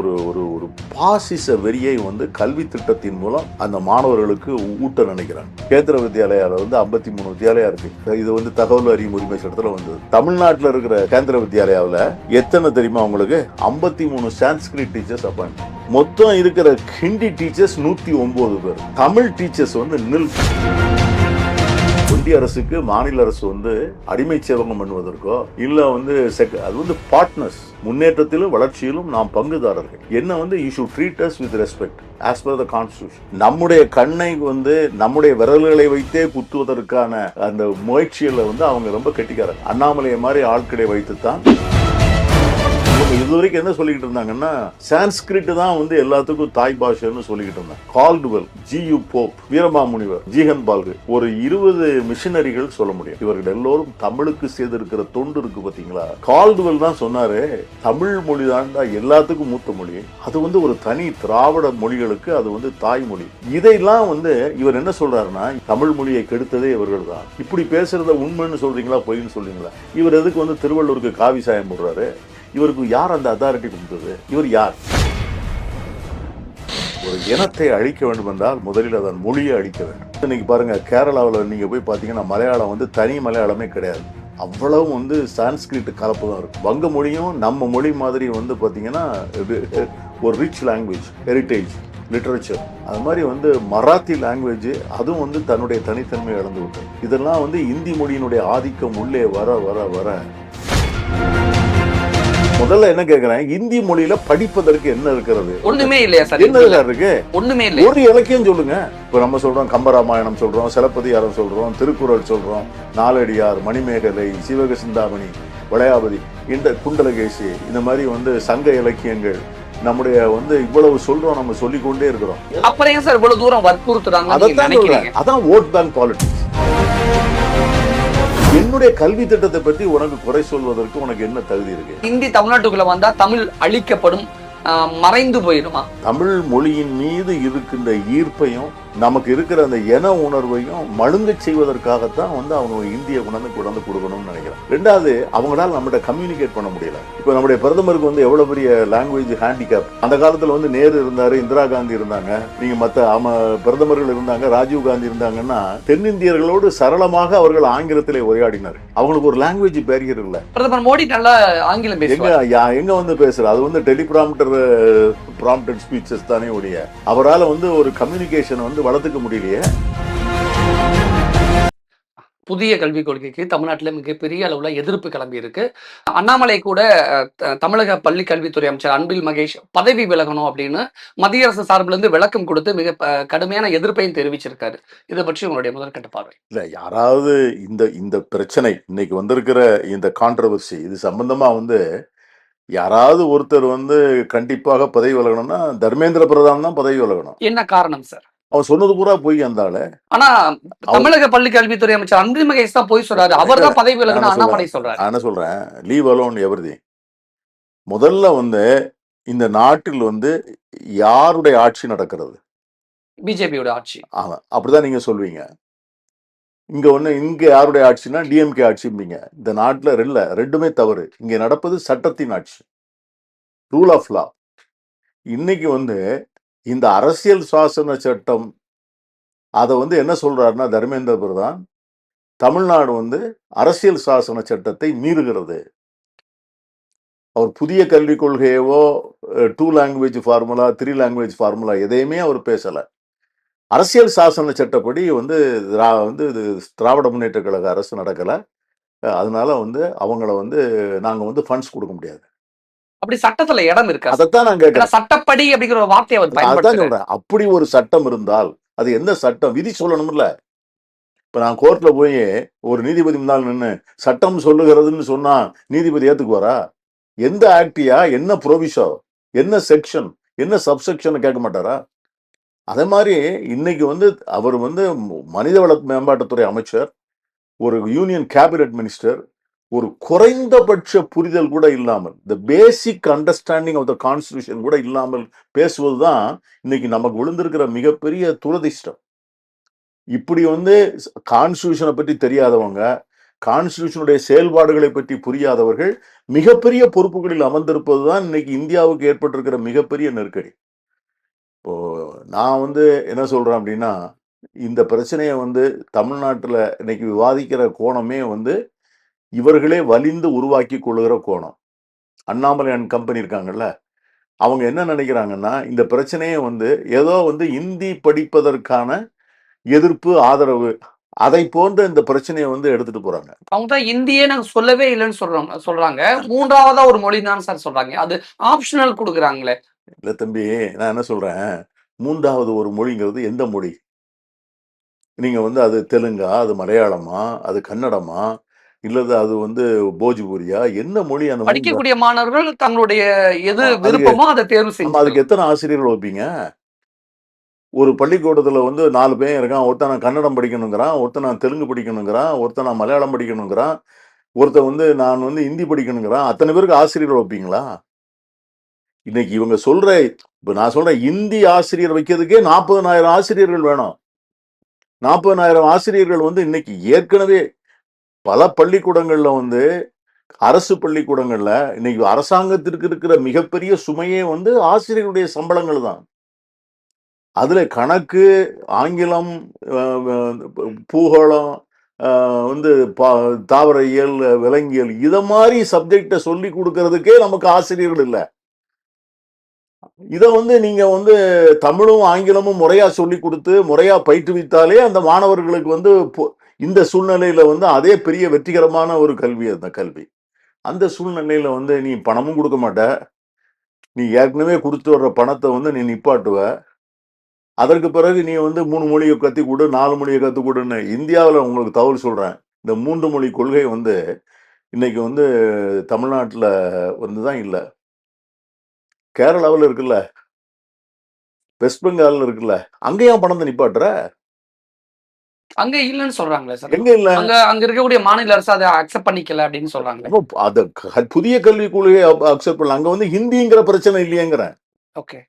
ஒரு ஒரு ஒரு பாசிச வெறியை வந்து கல்வி திட்டத்தின் மூலம் அந்த மாணவர்களுக்கு ஊட்ட நினைக்கிறாங்க. கேந்திர வித்யாலயால வந்து 53 வித்யாலயா இருக்கு. இது வந்து தகவல் அறியும் உரிமை சட்டத்துல வந்தது. தமிழ்நாட்டில் இருக்கிற கேந்திர வித்யாலயாவில் எத்தனை தெரியுமா உங்களுக்கு? 53 சான்ஸ்கிரிட் டீச்சர்ஸ் அப்பாயிண்ட். மொத்தம் இருக்கிற ஹிந்தி டீச்சர்ஸ் 109 பேர். தமிழ் டீச்சர்ஸ் வந்து நில். இந்திய அரசுக்கு மாநில அரசு வந்து அடிமை சேவகம் பண்ணுவதற்கோ இல்ல வந்து அது வந்து பார்ட்னர்ஸ், முன்னேற்றத்திலும் வளர்ச்சியிலும் நாம் பங்குதாரர்கள். என்ன வந்து you should treat us with respect as per the constitution. நம்முடைய கண்ணை வந்து நம்முடைய விரல்களை வைத்தே குத்துவதற்கான அந்த முயற்சியில வந்து அவங்க ரொம்ப கெட்டிக்காரங்க. அண்ணாமலையை மாதிரி ஆட்களை வைத்துத்தான் இதுவரைக்கும் என்ன சொல்லிக்கிட்டு இருந்தாங்கன்னா சான்ஸ்கிரிட் தான் வந்து எல்லாத்துக்கும் தாய் பாஷைன்னு சொல்லிக்கிட்டு இருந்தாங்க. Caldwell, GU. போப், வீரமாமுனிவர், ஜீகன் பால்கு, ஒரு 20 மிஷனரிகள் சொல்ல முடியும். இவர்கள் எல்லோரும் தமிழுக்கு செய்திருக்கிற தொண்டு இருக்கு பாத்தீங்களா. கால்டுவெல் தான் சொன்னாரு, தமிழ் மொழி தான்டா எல்லாத்துக்கும் மூத்த மொழி, அது வந்து ஒரு தனி திராவிட மொழிகளுக்கு அது வந்து தாய்மொழி. இதையெல்லாம் வந்து இவர் என்ன சொல்றாருன்னா, தமிழ் மொழியை கெடுத்ததே இவர்கள் தான். இப்படி பேசுறத உண்மைன்னு சொல்றீங்களா பொய்ன்னு சொல்றீங்களா? இவர் எதுக்கு வந்து திருவள்ளூருக்கு காவி சாயம் போடுறாரு? இவருக்கு யார் அந்த அத்தாரிட்டி கொடுத்தது? இவர் யார்? ஒரு இனத்தை அழிக்க வேண்டும் என்றால் முதலில் அதன் மொழியை அழிக்க வேண்டும். இன்னைக்கு பாருங்க, கேரளாவில் நீங்க போய் பார்த்தீங்கன்னா மலையாளம் வந்து தனி மலையாளமே கிடையாது. அவ்வளவு வந்து சான்ஸ்கிரிட் கலப்பு தான் இருக்கும். வங்க மொழியும் நம்ம மொழி மாதிரி வந்து பார்த்தீங்கன்னா ஒரு ரிச் லாங்குவேஜ், ஹெரிட்டேஜ், லிட்ரேச்சர். அது மாதிரி வந்து மராத்தி லாங்குவேஜ் அதுவும் வந்து தன்னுடைய தனித்தன்மையை இழந்து விட்டது. இதெல்லாம் வந்து இந்தி மொழியினுடைய ஆதிக்கம் உள்ளே வர வர வர முதல்ல என்ன கேக்குறேன், இந்தி மொழியில படிப்பதற்கு என்ன இருக்கிறது? ஒண்ணுமே இல்லையா சார்? என்ன இருக்கு? ஒண்ணுமே இல்லை. ஒரு இலக்கியம் சொல்லுங்க. இப்ப நம்ம சொல்றோம் கம்பராமாயணம் சொல்றோம், சிலப்பதிகாரம் சொல்றோம், திருக்குறள் சொல்றோம், நாலடியார், மணிமேகலை, சிவக சிந்தாமணி, வளையாபதி, இந்த குண்டலகேசி, இந்த மாதிரி வந்து சங்க இலக்கியங்கள் நம்முடைய வந்து இவ்வளவு சொல்றோம், நம்ம சொல்லிக்கொண்டே இருக்கிறோம். அப்புறம் ஏன் சார் இவ்வளவு தூரம் வற்புறுத்துறாங்க? அதான் ஓட் பேங்க் பாலிடிக்ஸ். என்னுடைய கல்வி திட்டத்தை பற்றி உனக்கு குறை சொல்வதற்கு உனக்கு என்ன தகுதி இருக்கு? இந்தி தமிழ்நாட்டுக்குள்ள வந்தா தமிழ் அழிக்கப்படும், மறைந்து போயிடுமா? தமிழ் மொழியின் மீது இருக்கின்ற ஈர்ப்பையும் நமக்கு இருக்கிற அந்த என உணர்வையும் மழுங்க செய்வதற்காகத்தான் வந்து அவங்க இந்திய கொண்டு கொடுக்கணும்னு நினைக்கிறேன். ரெண்டாவது, அவங்களால நம்மகிட்ட கம்யூனிகேட் பண்ண முடியல. இப்ப நம்முடைய பிரதமருக்கு வந்து எவ்வளவு பெரிய லாங்குவேஜ் ஹேண்டிகேப். அந்த காலத்துல வந்து நேரு இருந்தாரு, இந்திரா காந்தி இருந்தாங்க, நீங்க மத்த பிரதமர்கள் இருந்தாங்க, ராஜீவ் காந்தி இருந்தாங்கன்னா தென்னிந்தியர்களோடு சரளமாக அவர்கள் ஆங்கிலத்திலே உரையாடினார். அவங்களுக்கு ஒரு லாங்குவேஜ் பேரியர் இல்ல. பிரதமர் மோடி நல்லா ஆங்கிலம் எங்க வந்து பேசுற, அது வந்து ப்ராம்ப்டட் ஸ்பீச்சஸ் தானே ஒழிய அவரால் வந்து ஒரு கம்யூனிகேஷன் வந்து வளர்த்துக்க முடியலையே. புதிய கல்விக் கொள்கைக்கு தமிழ்நாட்டில் மிகப்பெரிய அளவுல எதிர்ப்பு கிளம்பி இருக்கு. அண்ணாமலை கூட தமிழக பள்ளி கல்வித்துறை அமைச்சர் அன்பில் மகேஷ் பதவி விலகணும் அப்படின்னு மத்திய அரசு சார்பில் இருந்து விளக்கம் கொடுத்து மிக கடுமையான எதிர்ப்பையும் தெரிவிச்சிருக்காரு. இதை பற்றி உங்களுடைய முதற்கட்ட பார்வை? இல்ல, யாராவது இந்த பிரச்சனை இன்னைக்கு வந்திருக்கிற இந்த கான்ட்ரவர்சி இது சம்பந்தமா வந்து யாராவது ஒருத்தர் வந்து கண்டிப்பாக பதவி விலகணும்னா தர்மேந்திர பிரதான் தான் பதவி விலகணும். என்ன காரணம் சார்? அவன் சொன்னது பூரா போய் அந்த ஆனா தமிழக பள்ளி கல்வித்துறை அமைச்சர் அன்பில் மகேஷ் தான் போய் சொல்றாரு. அவர் தான் பதவி விலகணும் அண்ணாமலை சொல்றாரு. என்ன சொல்றேன், லீவ் அலோன் எவரிதிங். முதல்ல வந்து இந்த நாட்டில் வந்து யாருடைய ஆட்சி நடக்கிறது? பிஜேபியோட ஆட்சி. அப்படிதான் நீங்க சொல்வீங்க. இங்க யாருடைய ஆட்சினா டிஎம்கே ஆட்சிம்பீங்க. இந்த நாட்டில் ரெண்டுமே தவறு. இங்க நடப்பது சட்டத்தின் ஆட்சி, ரூல் ஆஃப் லா. இன்னைக்கு வந்து இந்த அரசியல் சாசன சட்டம் அதை வந்து என்ன சொல்றாருன்னா தர்மேந்திர பிரதான், தமிழ்நாடு வந்து அரசியல் சாசன சட்டத்தை மீறுகிறது. அவர் புதிய கல்விக் கொள்கையவோ 2 லாங்குவேஜ் ஃபார்முலா 3 லாங்குவேஜ் ஃபார்முலா எதையுமே அவர் பேசல. அரசியல் சாசன சட்டப்படி வந்து திராவிட முன்னேற்ற கழக அரசு நடக்கல. அதனால வந்து அவங்கள வந்து நாங்க வந்து ஃபண்ட்ஸ் கொடுக்க முடியாது. அப்படி சட்டத்துல இடம் இருக்கு. அதைத்தான் நான் கேட்கிறேன். சட்டப்படி அப்படிங்கிற ஒரு வார்த்தையை அவர் பயன்படுத்துறாரு. அப்படி ஒரு சட்டம் இருந்தால் அது எந்த சட்டம்? விதி சொல்லணும்ல. இப்ப நான் கோர்ட்ல போய் ஒரு நீதிபதி முன்னால் நின்று சட்டம் சொல்லுகிறதுன்னு சொன்னா நீதிபதி ஏத்துக்குவாரா? எந்த ஆக்டியா, என்ன ப்ரொவிஷோ, என்ன செக்ஷன், என்ன சப்செக்ஷன் கேட்க மாட்டாரா? அதே மாதிரி இன்னைக்கு வந்து அவர் வந்து மனிதவள மேம்பாட்டுத்துறை அமைச்சர், ஒரு யூனியன் கேபினட் மினிஸ்டர், ஒரு குறைந்தபட்ச புரிதல் கூட இல்லாமல், the basic understanding of the constitution கூட இல்லாமல் பேசுவதுதான் இன்னைக்கு நமக்கு விழுந்திருக்கிற மிகப்பெரிய துரதிஷ்டம். இப்படி வந்து கான்ஸ்டிடியூஷனை பற்றி தெரியாதவங்க, கான்ஸ்டிடியூஷனுடைய செயல்பாடுகளை பற்றி புரியாதவர்கள் மிகப்பெரிய பொறுப்புகளில் அமர்ந்திருப்பதுதான் இன்னைக்கு இந்தியாவுக்கு ஏற்பட்டிருக்கிற மிகப்பெரிய நெருக்கடி. இப்போ நான் வந்து என்ன சொல்றேன் அப்படின்னா, இந்த பிரச்சனையை வந்து தமிழ்நாட்டுல இன்னைக்கு விவாதிக்கிற கோணமே வந்து இவர்களே வலிந்து உருவாக்கி கொள்ளுகிற கோணம். அண்ணாமலை அண்ட் கம்பெனி இருக்காங்கல்ல, அவங்க என்ன நினைக்கிறாங்கன்னா, இந்த பிரச்சனையை வந்து ஏதோ வந்து இந்தி படிப்பதற்கான எதிர்ப்பு, ஆதரவு அதை போன்ற இந்த பிரச்சனையை வந்து எடுத்துட்டு போறாங்க. அவங்க தான் இந்தியே நாங்க சொல்லவே இல்லைன்னு சொல்றாங்க. 3வதா ஒரு மொழி தான் சார் சொல்றாங்க. அது ஆப்ஷனல் குடுக்குறாங்களே. இல்ல தம்பி, நான் என்ன சொல்றேன், 3வது ஒரு மொழிங்கிறது எந்த மொழி? நீங்க வந்து அது தெலுங்கா, அது மலையாளமா, அது கன்னடமா, இல்லது அது வந்து போஜ்பூரியா? என்ன மொழி அந்த 3? படிக்கக்கூடிய மாணவர்கள் தங்களுடைய எது அதுக்கு விருப்பமோ அதை தேர்வு ஆமா, செஞ்சுக்கலாம். அதுக்கு எத்தனை ஆசிரியர்கள் வைப்பீங்க? ஒரு பள்ளிக்கூடத்துல வந்து 4 பையன் இருக்கான். ஒருத்தன் நான் கன்னடம் படிக்கணுங்கிறான், ஒருத்தன் நான் தெலுங்கு படிக்கணுங்கிறான், ஒருத்தன் நான் மலையாளம் படிக்கணுங்கிறான், ஒருத்தன் வந்து நான் வந்து ஹிந்தி படிக்கணுங்கிறான். அத்தனை பேருக்கு ஆசிரியர் வைப்பீங்களா? இன்னைக்கு இவங்க சொல்ற இப்ப நான் சொல்றேன், இந்தி ஆசிரியர் வைக்கிறதுக்கே 40,000 ஆசிரியர்கள் வேணும். 40,000 ஆசிரியர்கள் வந்து இன்னைக்கு ஏற்கனவே பல பள்ளிக்கூடங்கள்ல வந்து அரசு பள்ளிக்கூடங்கள்ல இன்னைக்கு அரசாங்கத்திற்கு இருக்கிற மிகப்பெரிய சுமையே வந்து ஆசிரியர்களுடைய சம்பளங்கள் தான். அதுல கணக்கு, ஆங்கிலம், பூகோளம், வந்து தாவரவியல், விலங்கியல் இத மாதிரி சப்ஜெக்ட சொல்லி கொடுக்கறதுக்கே நமக்கு ஆசிரியர்கள் இல்ல. இத வந்து நீங்க வந்து தமிழும் ஆங்கிலமும் முறையா சொல்லி கொடுத்து முறையா பயிற்றுவித்தாலே அந்த மாணவர்களுக்கு வந்து இந்த சூழ்நிலையில வந்து அதே பெரிய வெற்றிகரமான ஒரு கல்வி அந்த கல்வி. அந்த சூழ்நிலையில வந்து நீ பணமும் கொடுக்க மாட்ட, நீ ஏற்கனவே கொடுத்து வர்ற பணத்தை வந்து நீ நிப்பாட்டுவ. அதற்கு பிறகு நீ வந்து 3 மொழியை கத்துக் கொடு, 4 மொழியை கத்துக் கொடுன்னு இந்தியாவில் உங்களுக்கு தகவல் சொல்றேன். இந்த 3 மொழி கொள்கை வந்து இன்னைக்கு வந்து தமிழ்நாட்டுல வந்து தான் இல்ல. கேரளாவில் இருக்குல்ல, வெஸ்ட் பெங்கால்ல இருக்குல்ல, அங்கேயும் பணத்தை நிப்பாட்டுற? அங்க இல்லன்னு சொல்றாங்களே சார். எங்க இல்ல? அங்க இருக்கக்கூடிய மாநில அரசு அதை அக்செப்ட் பண்ணிக்கல அப்படின்னு சொல்றாங்களே. அப்போ அத புதிய கல்விக் கொள்கையை அக்செப்ட் பண்ணல. அங்க வந்து ஹிந்திங்கிற பிரச்சனை இல்லையேங்கிறேன். ஓகே.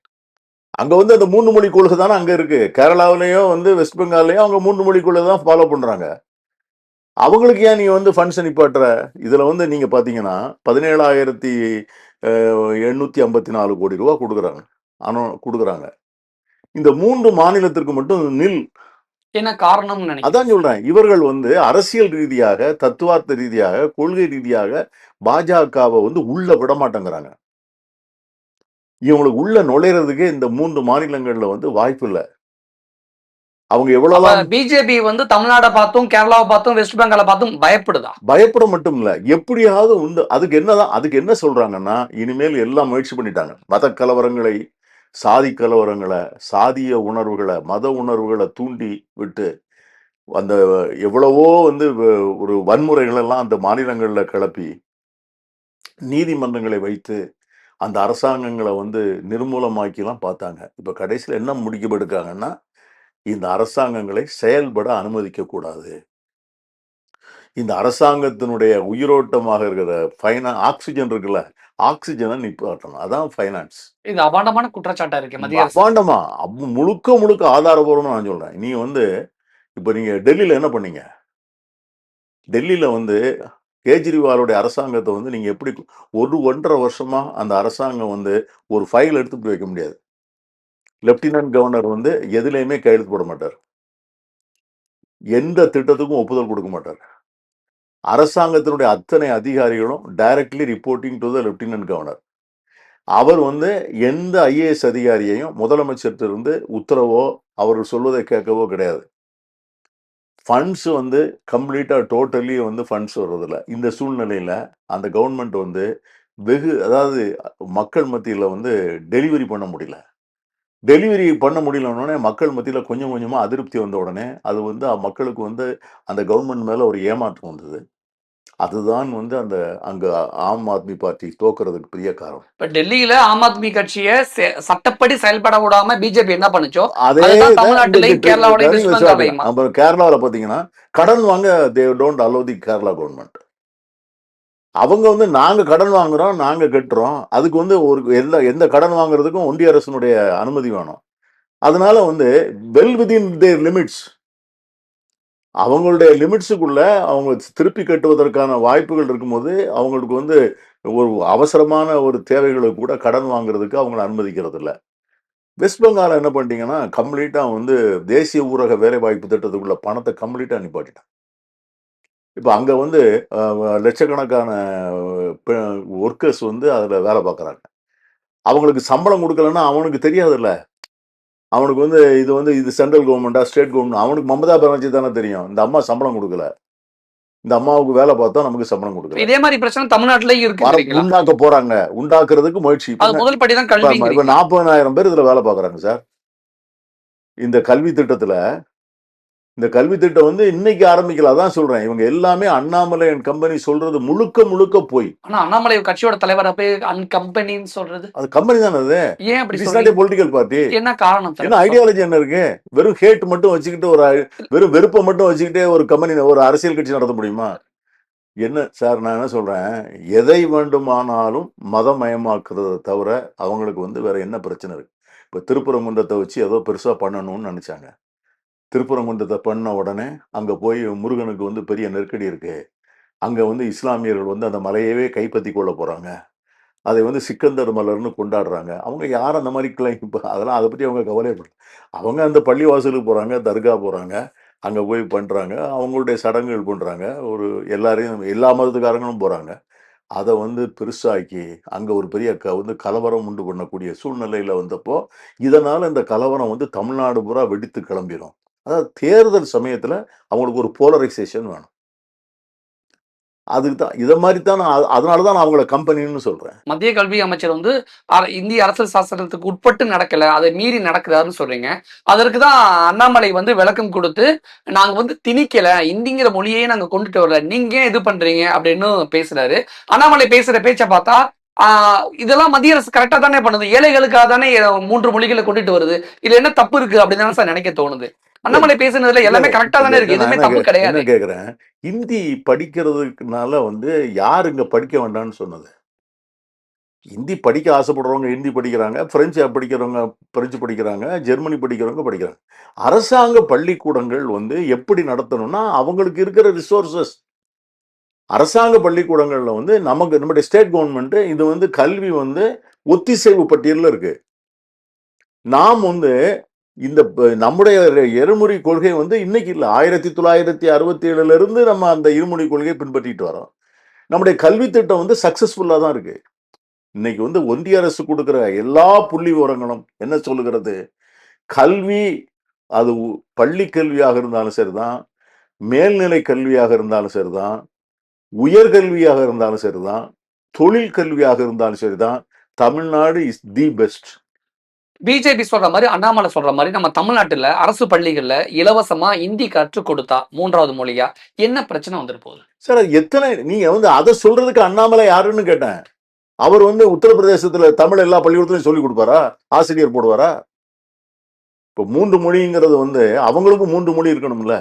அங்க வந்து அந்த 3 மொழி கொள்கை தானே அங்க இருக்கு. கேரளாவிலயும் வந்து வெஸ்ட் பெங்கால்லயும் அவங்க 3 மொழி கொள்கை தான் ஃபாலோ பண்றாங்க. அவங்களுக்கு ஏன் நீ வந்து ஃபண்ட்ஸ் நிப்பாட்டுற? இதுல வந்து நீங்க பாத்தீங்கன்னா 17,854 கோடி ரூபாய் கொடுக்குறாங்க. கொடுக்குறாங்க. இந்த 3 மாநிலத்திற்கு மட்டும் நில். என்ன காரணம்னு நினைக்கிறேன். அதான் சொல்றேன். இவர்கள் வந்து அரசியல் ரீதியாக, தத்துவார்த்த ரீதியாக, கொள்கை ரீதியாக பாஜகவை வந்து உள்ள விட மாட்டேங்கிறாங்க. இவங்களுக்கு உள்ள நுழைறதுக்கு இந்த 3 மாநிலங்கள்ல வந்து வாய்ப்பு இல்ல. அவங்க எவ்வளவுதான் பிஜேபி வந்து தமிழ்நாட பார்த்தும் கேரளாவை பார்த்தும் வெஸ்ட் பெங்காலை பார்த்தும் பயப்படுதா? பயப்பட மட்டும் இல்ல, எப்படியாவது வந்து அதுக்கு என்ன சொல்றாங்கன்னா, இனிமேல் எல்லாம் முயற்சி பண்ணிட்டாங்க. மத கலவரங்களை, சாதி கலவரங்களை, சாதிய உணர்வுகளை, மத உணர்வுகளை தூண்டி விட்டு அந்த எவ்வளவோ வந்து ஒரு வன்முறைகள் எல்லாம் அந்த மாநிலங்கள்ல கிளப்பி நீதிமன்றங்களை வைத்து அந்த அரசாங்கங்களை வந்து நிர்மூலமாக்கிலாம் பார்த்தாங்க. இப்ப கடைசியில் என்ன முடிக்கப்படுக்காங்கன்னா, இந்த அரசாங்கங்களை செயல்பட அனுமதிக்க கூடாது. இந்த அரசாங்கத்தினுடைய உயிரோட்டமாக இருக்கிற ஆக்சிஜன் இருக்குல்ல, ஆக்சிஜனை நிப்பாட்டணும். அதான் ஃபைனான்ஸ். இது அபாண்டமான குற்றச்சாட்டா இருக்கு மத்திய அரசு. அபாண்டமா முழுக்க ஆதாரபூர்வமா நான் சொல்றேன். நீ வந்து இப்ப நீங்க டெல்லியில என்ன பண்ணீங்க? டெல்லியில வந்து கேஜ்ரிவாலுடைய அரசாங்கத்தை வந்து நீங்க எப்படி 1.5 வருஷமா அந்த அரசாங்கம் வந்து ஒரு ஃபைல் எடுத்து போய் வைக்க முடியாது. லெப்டினன்ட் கவர்னர் வந்து எதுலயுமே கையெழுத்து போட மாட்டார். எந்த திட்டத்துக்கும் ஒப்புதல் கொடுக்க மாட்டார். அரசாங்கத்தினுடைய அத்தனை அதிகாரிகளும் directly reporting to the lieutenant governor. அவர் வந்து எந்த ஐஏஎஸ் அதிகாரியையும் முதலமைச்சர்கிட்ட உத்தரவோ அவர்கள் சொல்வதை கேட்கவோ கிடையாது. ஃபண்ட்ஸ் வந்து கம்ப்ளீட்டா டோட்டலி வந்து ஃபண்ட்ஸ் வர்றதில்ல. இந்த சூழ்நிலையில அந்த கவர்மெண்ட் வந்து அதாவது மக்கள் மத்தியில வந்து டெலிவரி பண்ண முடியல. டெலிவரி பண்ண முடியலன்னோடனே மக்கள் மத்தியில கொஞ்சம் கொஞ்சமா அதிருப்தி வந்த உடனே அது வந்து மக்களுக்கு வந்து அந்த கவர்மெண்ட் மேல ஒரு ஏமாற்றம் வந்தது. அதுதான் வந்து அங்க ஆம் ஆத்மி பார்ட்டி தோக்குறதுக்கு பெரிய காரணம். இப்ப டெல்லியில ஆம் ஆத்மி கட்சியை சட்டப்படி செயல்பட விடாம பிஜேபி என்ன பண்ணுச்சோ அதே அதுதான் தமிழ்நாட்டிலையும் கேரளாவிலையும் வெஸ்ட் பெங்காலையும். அப்புறம் கேரளாவில் பாத்தீங்கன்னா கடன் வாங்க they don't allow the Kerala government. அவங்க வந்து நாங்க கடன் வாங்குறோம், நாங்க கட்டுறோம். அதுக்கு வந்து எந்த கடன் வாங்குறதுக்கும் ஒன்றிய அரசினுடைய அனுமதி வேணும். அதனால வந்து வெல் வித்தின் தேர் லிமிட்ஸ் அவங்களுடைய லிமிட்ஸுக்குள்ள அவங்க திருப்பி கட்டுவதற்கான வாய்ப்புகள் இருக்கும்போது அவங்களுக்கு வந்து ஒரு அவசரமான ஒரு தேவைகளுக்கு கூட கடன் வாங்குறதுக்கு அவங்கள அனுமதிக்கிறது இல்ல. வெஸ்ட் பெங்கால் என்ன பண்ணிட்டீங்கன்னா, கம்ப்ளீட்டா வந்து தேசிய ஊரக வேலைவாய்ப்பு திட்டத்துக்குள்ள பணத்த கம்ப்ளீட்டா நிப்பாட்டிட்டாங்க. இப்ப அங்க வந்து லட்சக்கணக்கான பெ ஒர்க்கர்ஸ் வந்து அதுல வேலை பார்க்குறாங்க. அவங்களுக்கு சம்பளம் குடுக்கலன்னா அவனுக்கு தெரியாதுல்ல. அவனுக்கு வந்து இது சென்ட்ரல் கவர்ன்மென்ட்டா, ஸ்டேட் கவர்ன்மென்ட் அவனுக்கு மமதா பானர்ஜி தானே தெரியும். இந்த அம்மா சம்பளம் குடுக்கல. இந்த அம்மாவுக்கு வேலை பார்த்தா நமக்கு சம்பளம் குடுக்கல. இதே மாதிரி பிரச்சனை தமிழ்நாட்டிலயும் இருக்குங்கிறீங்களா? உண்டாக்க போறாங்க. உண்டாக்குறதுக்கு முயற்சி. அது முதல் படி தான் இப்ப இப்ப கல்விங்கிறீங்க. 40,000 பேர் இதுல வேலை பார்க்குறாங்க சார். இந்த கல்வி திட்டத்துல இந்த கல்வி திட்டம் வந்து இன்னைக்கு ஆரம்பிக்கல. அதான் சொல்றேன். இவங்க எல்லாமே அண்ணாமலை அண்ட் கம்பெனி சொல்றது முழுக்க முழுக்க பொய். ஆனா அண்ணாமலை கட்சியோட தலைவரா போய் கம்பெனின்னு சொல்றது அது கம்பெனி தானே அது. ஏன் அப்படி இட் இஸ் நாட் எ சொல்றீங்க? Political party. என்ன காரணம் என்ன ஐடியாலஜி என்ன இருக்கு? வெறும் ஹேட் மட்டும் வச்சுக்கிட்டு வெறும் வெறுப்பை மட்டும் வச்சுக்கிட்டே ஒரு கம்பெனி ஒரு அரசியல் கட்சி நடத்த முடியுமா? என்ன சார் நான் என்ன சொல்றேன், எதை வேண்டுமானாலும் மதமயமாக்குறத தவிர அவங்களுக்கு வந்து வேற என்ன பிரச்சனை இருக்கு? இப்ப திருப்பரங்குன்றத்தை வச்சு ஏதோ பெருசா பண்ணணும்னு நினைச்சாங்க. திருப்பரங்குன்றத்தை பண்ண உடனே அங்க போய் முருகனுக்கு வந்து பெரிய நெருக்கடி இருக்கு. அங்க வந்து இஸ்லாமியர்கள் வந்து அந்த மலையவே கைப்பற்றி கொள்ள போறாங்க. அதை வந்து சிக்கந்தர் மலர்னு கொண்டாடுறாங்க. அவங்க யார் அந்த மாதிரி கிளைம் அதெல்லாம் அதை பத்தி அவங்க கவலைப்படல. அவங்க அந்த பள்ளிவாசலுக்கு போறாங்க, தர்கா போறாங்க. அங்க போய் பண்றாங்க. அவங்களுடைய சடங்குகள் பண்றாங்க. ஒரு எல்லாரையும் எல்லா மதத்துக்காரங்களும் போறாங்க. அத வந்து பெருசாக்கி, அங்க ஒரு பெரிய வந்து கலவரம் உண்டு பண்ணக்கூடிய சூழ்நிலையில வந்தப்போ, இதனால இந்த கலவரம் வந்து தமிழ்நாடு பூரா வெடித்து கிளம்பிரும். அதாவது தேர்தல் சமயத்துல அவங்களுக்கு ஒரு போலரைசேஷன் வேணும். அதுக்கு தான் இத மாரி தான் அதனால தான் நான் அவங்கள கம்பெனின்னு சொல்றேன். மத்திய கல்வி அமைச்சர் வந்து இந்திய அரசியல் சாசனத்துக்கு உட்பட்டு நடக்கல, அதை மீறி நடக்கிறாருன்னு சொல்றீங்க. அதற்கு தான் அண்ணாமலை வந்து விளக்கம் கொடுத்து, நாங்க வந்து திணிக்கல, இந்திங்கிற மொழியே நாங்க கொண்டுட்டு வரல, நீங்க ஏன் இது பண்றீங்க அப்படின்னு பேசுறாரு. அண்ணாமலை பேசுற பேச்சை பார்த்தா இதெல்லாம் மத்திய அரசு கரெக்டா தானே பண்ணுது, ஏழைகளுக்காக தானே 3 மொழிகளை கொண்டுட்டு வருது, இதுல என்ன தப்பு இருக்கு அப்படின்னு தானே சார் நினைக்க தோணுது. அண்ணாமலை பேசுனதுல எல்லாமே கரெக்டா தானே இருக்கு, எதுவுமே தப்பு என்ன கிடையாது. கேக்குறேன், ஹிந்தி படிக்கிறதுனால வந்து யார் இங்க படிக்க வேண்டாம்னு சொன்னது? ஹிந்தி படிக்க ஆசைப்படுறவங்க ஹிந்தி படிக்கிறாங்க, பிரெஞ்சு படிக்கிறவங்க பிரெஞ்சு படிக்கிறாங்க, ஜெர்மனி படிக்கிறவங்க படிக்கிறாங்க. அரசாங்க பள்ளிக்கூடங்கள் வந்து எப்படி நடத்தணும்னா அவங்களுக்கு இருக்கிற ரிசோர்சஸ் அரசாங்க பள்ளிக்கூடங்கள்ல வந்து நம்முடைய ஸ்டேட் கவர்மெண்ட் இது வந்து கல்வி வந்து ஒத்திசைவு பட்டியல்ல இருக்கு. நாம் வந்து இந்த நம்முடைய இருமொழி கொள்கை வந்து இன்னைக்கு இல்ல 1967 இருந்து நம்ம அந்த இருமொழி கொள்கையை பின்பற்றிட்டு வரோம். நம்முடைய கல்வி திட்டம் வந்து சக்சஸ்ஃபுல்லா தான் இருக்கு. இன்னைக்கு வந்து ஒன்றிய அரசு கொடுக்கிற எல்லா புள்ளி விவரங்களும் என்ன சொல்லுகிறது? கல்வி அது பள்ளி கல்வியாக இருந்தாலும் சரிதான், மேல்நிலை கல்வியாக இருந்தாலும் சரிதான், உயர்கல்வியாக இருந்தாலும் சரிதான், தொழில் கல்வியாக இருந்தாலும் சரிதான், Tamil Nadu is the best. BJP சொல்ற மாதிரி, அண்ணாமலை சொல்ற மாதிரி நம்ம தமிழ்நாட்டுல அரசு பள்ளிகள்ல இலவசமா இந்தி கற்றுக் கொடுத்தா 3வது மொழியா என்ன பிரச்சனை வந்துட்டு போகுது? சார் எத்தனை நீங்க வந்து அதை சொல்றதுக்கு அண்ணாமலை யாருன்னு கேட்டேன். அவர் வந்து உத்தரப்பிரதேசத்துல தமிழ் எல்லா பள்ளிக்கூடத்திலையும் சொல்லி கொடுப்பாரா? ஆசிரியர் போடுவாரா? இப்போ 3 மொழிங்கிறது வந்து அவங்களுக்கும் 3 மொழி இருக்கணும்ல.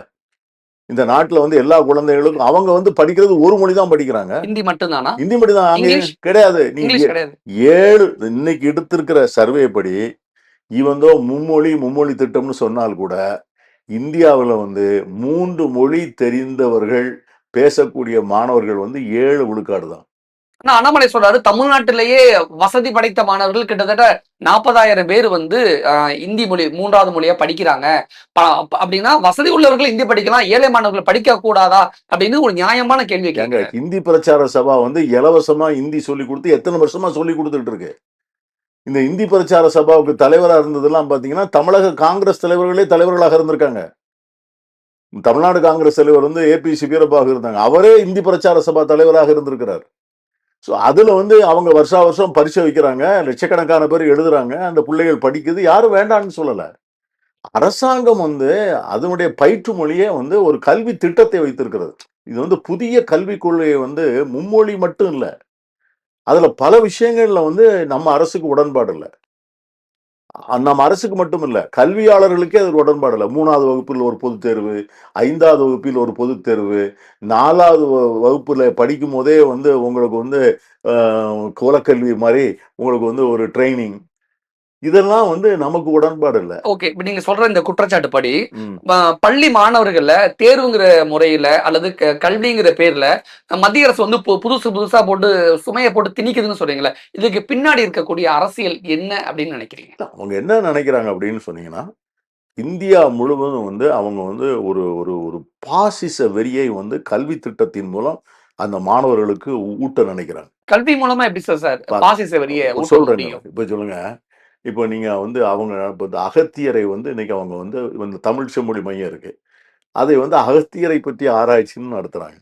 இந்த நாட்டுல வந்து எல்லா குழந்தைகளுக்கும் அவங்க வந்து படிக்கிறது ஒரு மொழி தான் படிக்கிறாங்க. ஹிந்தி மட்டும் தானா? ஹிந்தி மட்டும் தான். அங்க இங்கிலீஷ் கிடையாது. இங்கிலீஷ் கிடையாது. 7 இன்னைக்கு எடுத்திருக்கிற சர்வே படி இவந்தோ மும்மொழி திட்டம்னு சொன்னால் கூட இந்தியாவில் வந்து 3 மொழி தெரிந்தவர்கள் பேசக்கூடிய மாணவர்கள் வந்து 7 விழுக்காடு தான். ஆனா அண்ணாமலை சொல்றாரு, தமிழ்நாட்டிலேயே வசதி படைத்த மாணவர்கள் கிட்டத்தட்ட 40,000 பேர் வந்து இந்தி மொழி 3வது மொழியா படிக்கிறாங்க. அப்படின்னா வசதி உள்ளவர்கள் ஹிந்தி படிக்கலாம், ஏழை மாணவர்கள் படிக்க கூடாதா அப்படின்னு ஒரு நியாயமான கேள்வி கேட்க. ஹிந்தி பிரச்சார சபா வந்து இலவசமா ஹிந்தி சொல்லி கொடுத்து எத்தனை வருஷமா சொல்லி கொடுத்துட்டு இருக்கு. இந்த இந்தி பிரச்சார சபாவுக்கு தலைவராக இருந்ததெல்லாம் பாத்தீங்கன்னா தமிழக காங்கிரஸ் தலைவர்களே தலைவர்களாக இருந்திருக்காங்க. தமிழ்நாடு காங்கிரஸ் தலைவர் வந்து ஏபிசி வீரபாகு இருந்தாங்க. அவரே இந்தி பிரச்சார சபா தலைவராக இருந்திருக்கிறார். ஸோ அதுல வந்து அவங்க வருஷா வருஷம் பரிசு வைக்கிறாங்க, லட்சக்கணக்கான பேர் எழுதுறாங்க, அந்த பிள்ளைகள் படிக்குது, யாரும் வேண்டான்னு சொல்லல. அரசாங்கம் வந்து அதனுடைய பயிற்று மொழியே வந்து ஒரு கல்வி திட்டத்தை வைத்திருக்கிறது. இது வந்து புதிய கல்விக் கொள்கையை வந்து மும்மொழி மட்டும் இல்ல, அதுல பல விஷயங்கள்ல வந்து நம்ம அரசுக்கு உடன்பாடு இல்ல. நம்ம அரசுக்கு மட்டும் இல்ல, கல்வியாளர்களுக்கே அது உடன்பாடு இல்ல. 3வது வகுப்பில் ஒரு பொதுத் தேர்வு, 5வது வகுப்பில் ஒரு பொதுத் தேர்வு, 4வது வகுப்புல படிக்கும் போதே வந்து உங்களுக்கு வந்து குலக்கல்வி மாதிரி உங்களுக்கு வந்து ஒரு ட்ரைனிங். இதெல்லாம் வந்து நமக்கு உடன்பாடு இல்ல. ஓகே. இப்ப நீங்க சொல்ற இந்த குற்றச்சாட்டு படி ம். பள்ளி மாணவர்கள தேர்வுங்கிற முறையில அல்லது கல்விங்கிற பேர்ல மத்திய அரசு வந்து புதுசு புதுசா போட்டு சுமைய போட்டு திணிக்குதுன்னு சொல்றீங்கல்ல. இதுக்கு பின்னாடி இருக்கக்கூடிய அரசியல் என்ன அப்படின்னு நினைக்கிறீங்க? அவங்க என்ன நினைக்கிறாங்க அப்படின்னு சொன்னீங்கன்னா, இந்தியா முழுவதும் வந்து அவங்க வந்து ஒரு ஒரு ஒரு பாசிச வெறியை வந்து கல்வி திட்டத்தின் மூலம் அந்த மாணவர்களுக்கு ஊட்ட நினைக்கிறாங்க. கல்வி மூலமா எப்படி சார் பா பாசிச வெறிய ஊட்ட சொல்றேங்க. முடியும்? இப்ப சொல்லுங்க. இப்போ நீங்க வந்து அவங்க இப்ப இந்த அகத்தியரை வந்து இன்னைக்கு அவங்க வந்து இந்த தமிழ் செம்மொழி மையம் இருக்கு. அதை வந்து அகத்தியரை பற்றி ஆராய்ச்சின்னு நடத்துறாங்க.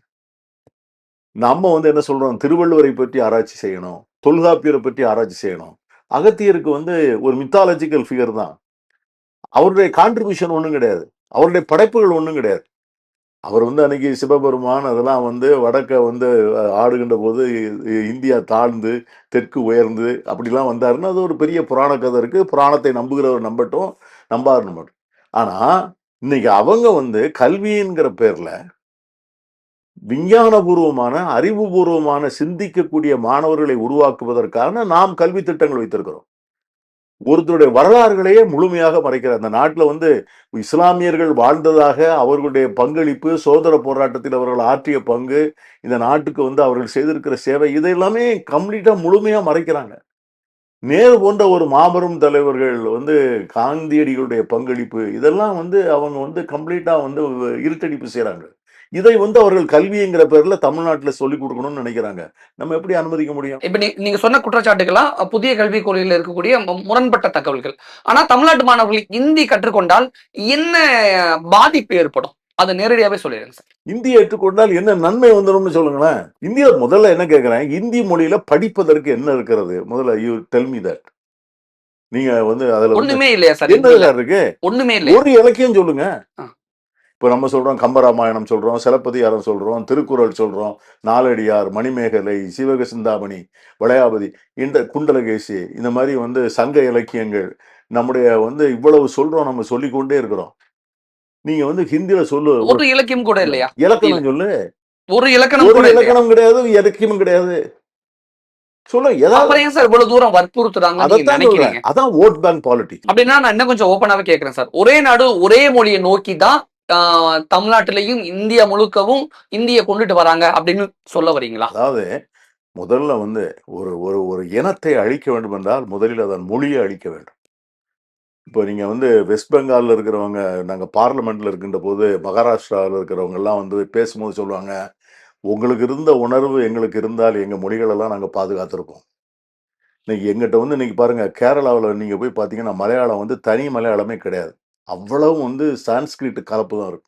நம்ம வந்து என்ன சொல்றோம்? திருவள்ளுவரை பற்றி ஆராய்ச்சி செய்யணும். தொல்காப்பியரை பற்றி ஆராய்ச்சி செய்யணும். அகத்தியருக்கு வந்து ஒரு மித்தாலஜிக்கல் ஃபிகர் தான். அவருடைய கான்ட்ரிபியூஷன் ஒண்ணும் கிடையாது. அவருடைய படைப்புகள் ஒண்ணும் கிடையாது. அவர் வந்து அன்னைக்கு சிவபெருமான் அதெல்லாம் வந்து வடக்க வந்து ஆடுகின்ற போது இந்தியா தாழ்ந்து, தெற்கு உயர்ந்து அப்படிலாம் வந்தாருன்னா, அது ஒரு பெரிய புராண கதை இருக்கு. புராணத்தை நம்புகிறவர் நம்பட்டும், நம்பாதவர் நம்பட்டும். ஆனா, இன்னைக்கு அவங்க வந்து கல்விங்கிற பேர்ல விஞ்ஞானபூர்வமான, அறிவுபூர்வமான சிந்திக்கக்கூடிய மாணவர்களை உருவாக்குவதற்கான நாம் கல்வி திட்டங்கள் வைத்திருக்கிறோம். ஒருத்தருடைய வரலாறுகளையே முழுமையாக மறைக்கிறார். அந்த நாட்டுல வந்து இஸ்லாமியர்கள் வாழ்ந்ததாக அவர்களுடைய பங்களிப்பு, சுதந்திர போராட்டத்தில் அவர்கள் ஆற்றிய பங்கு, இந்த நாட்டுக்கு வந்து அவர்கள் செய்திருக்கிற சேவை, இதை எல்லாமே கம்ப்ளீட்டா முழுமையா மறைக்கிறாங்க. நேரு போன்ற ஒரு மாபெரும் தலைவர்கள் வந்து காந்தியடிகளுடைய பங்களிப்பு, இதெல்லாம் வந்து அவங்க வந்து கம்ப்ளீட்டா வந்து இருட்டடிப்பு செய்றாங்க. இதை வந்து அவர்கள் கல்விங்கிற பேர்ல தமிழ்நாட்டுல சொல்லிக் குடுக்கணும்னு நினைக்கிறாங்க. நம்ம எப்படி அனுமதிக்க முடியும்? இப்ப நீங்க சொன்ன குற்றச்சாட்டுகள்லாம் புதிய கல்விக் கொள்கையில இருக்கக்கூடிய முரண்பட்ட தகவல்கள். ஆனா தமிழ்நாட்டு மாணவர்கள் ஹிந்தி கற்றுக்கொண்டால் என்ன பாதிப்பு ஏற்படும்? அத நேரடியாவே சொல்லிருங்க சார். இந்திய ஏற்றுக்கொண்டால் என்ன நன்மை வந்துரும்னு சொல்லுங்களேன். இந்தியா முதல்ல என்ன கேட்கிறேன், இந்தி மொழியில படிப்பதற்கு என்ன இருக்கிறது? முதல்ல யூ டெல் மீ தட். நீங்க வந்து அதுல வந்து ஒண்ணுமே இல்லையா சார் என்ன ஹிந்தில? சார் இருக்கு? ஒண்ணுமே இல்லையா? ஒரு இலக்கியம் சொல்லுங்க. அ. இப்ப நம்ம சொல்றோம் கம்பராமாயணம் சொல்றோம், சிலப்பதிகாரம் சொல்றோம், திருக்குறள் சொல்றோம், நாலடியார், மணிமேகலை, சீவக சிந்தாமணி, வளையாபதி, இந்த குண்டலகேசி இந்த மாரி வந்து சங்க இலக்கியங்கள் நம்முடைய வந்து இவ்வளவு சொல்றோம், நம்ம சொல்லிக்கொண்டே இருக்கிறோம். நீங்க வந்து ஹிந்தியில சொல்லு ஒரு இலக்கியம் கூட இல்லையா? ஹிந்தில. இலக்கணம் சொல்லு. ஒரு இலக்கணம் ஒரு கூட இல்லையா? இலக்கணம் கிடையாது, இலக்கியமும் கிடையாது. சொல்லு ஏதாவது அப்புறம் ஏன் சார் இவ்வளவு தூரம் வற்புறுத்துறாங்கன்னு நீங்க அதத்தான் சொல்றேன். நினைக்கிறீங்க? அதான் வோட் பேங்க் பாலிடிக்ஸ். அப்படின்னா நான் இன்னும் கொஞ்சம் ஓப்பனாவே கேட்கிறேன் சார். ஒரே நாடு, ஒரே மொழிய நோக்கி தான் ஆ தமிழ்நாட்டிலயும் இந்தியா முழுக்கவும் இந்திய கொண்டுட்டு வராங்க அப்படின்னு சொல்ல வரீங்களா? அதாவது முதல்ல வந்து ஒரு ஒரு ஒரு இனத்தை அழிக்க வேண்டும் என்றால் முதலில் அதன் மொழியை அழிக்க வேண்டும். இப்போ நீங்க வந்து வெஸ்ட் பெங்கால்ல இருக்கிறவங்க, நாங்க பார்லிமெண்ட்ல இருக்கின்ற போது மகாராஷ்டிராவில் இருக்கிறவங்க எல்லாம் வந்து பேசும்போது சொல்லுவாங்க, உங்களுக்கு இருந்த உணர்வு எங்களுக்கு இருந்தால் எங்க மொழிகள் எல்லாம் நாங்க பாதுகாத்திருப்போம். இன்னைக்கு எங்கிட்ட வந்து இன்னைக்கு பாருங்க கேரளாவில் நீங்க போய் பார்த்தீங்கன்னா மலையாளம் வந்து தனி மலையாளமே கிடையாது. அவ்வளவு வந்து சான்ஸ்கிரிட் கலப்பு தான் இருக்கும்.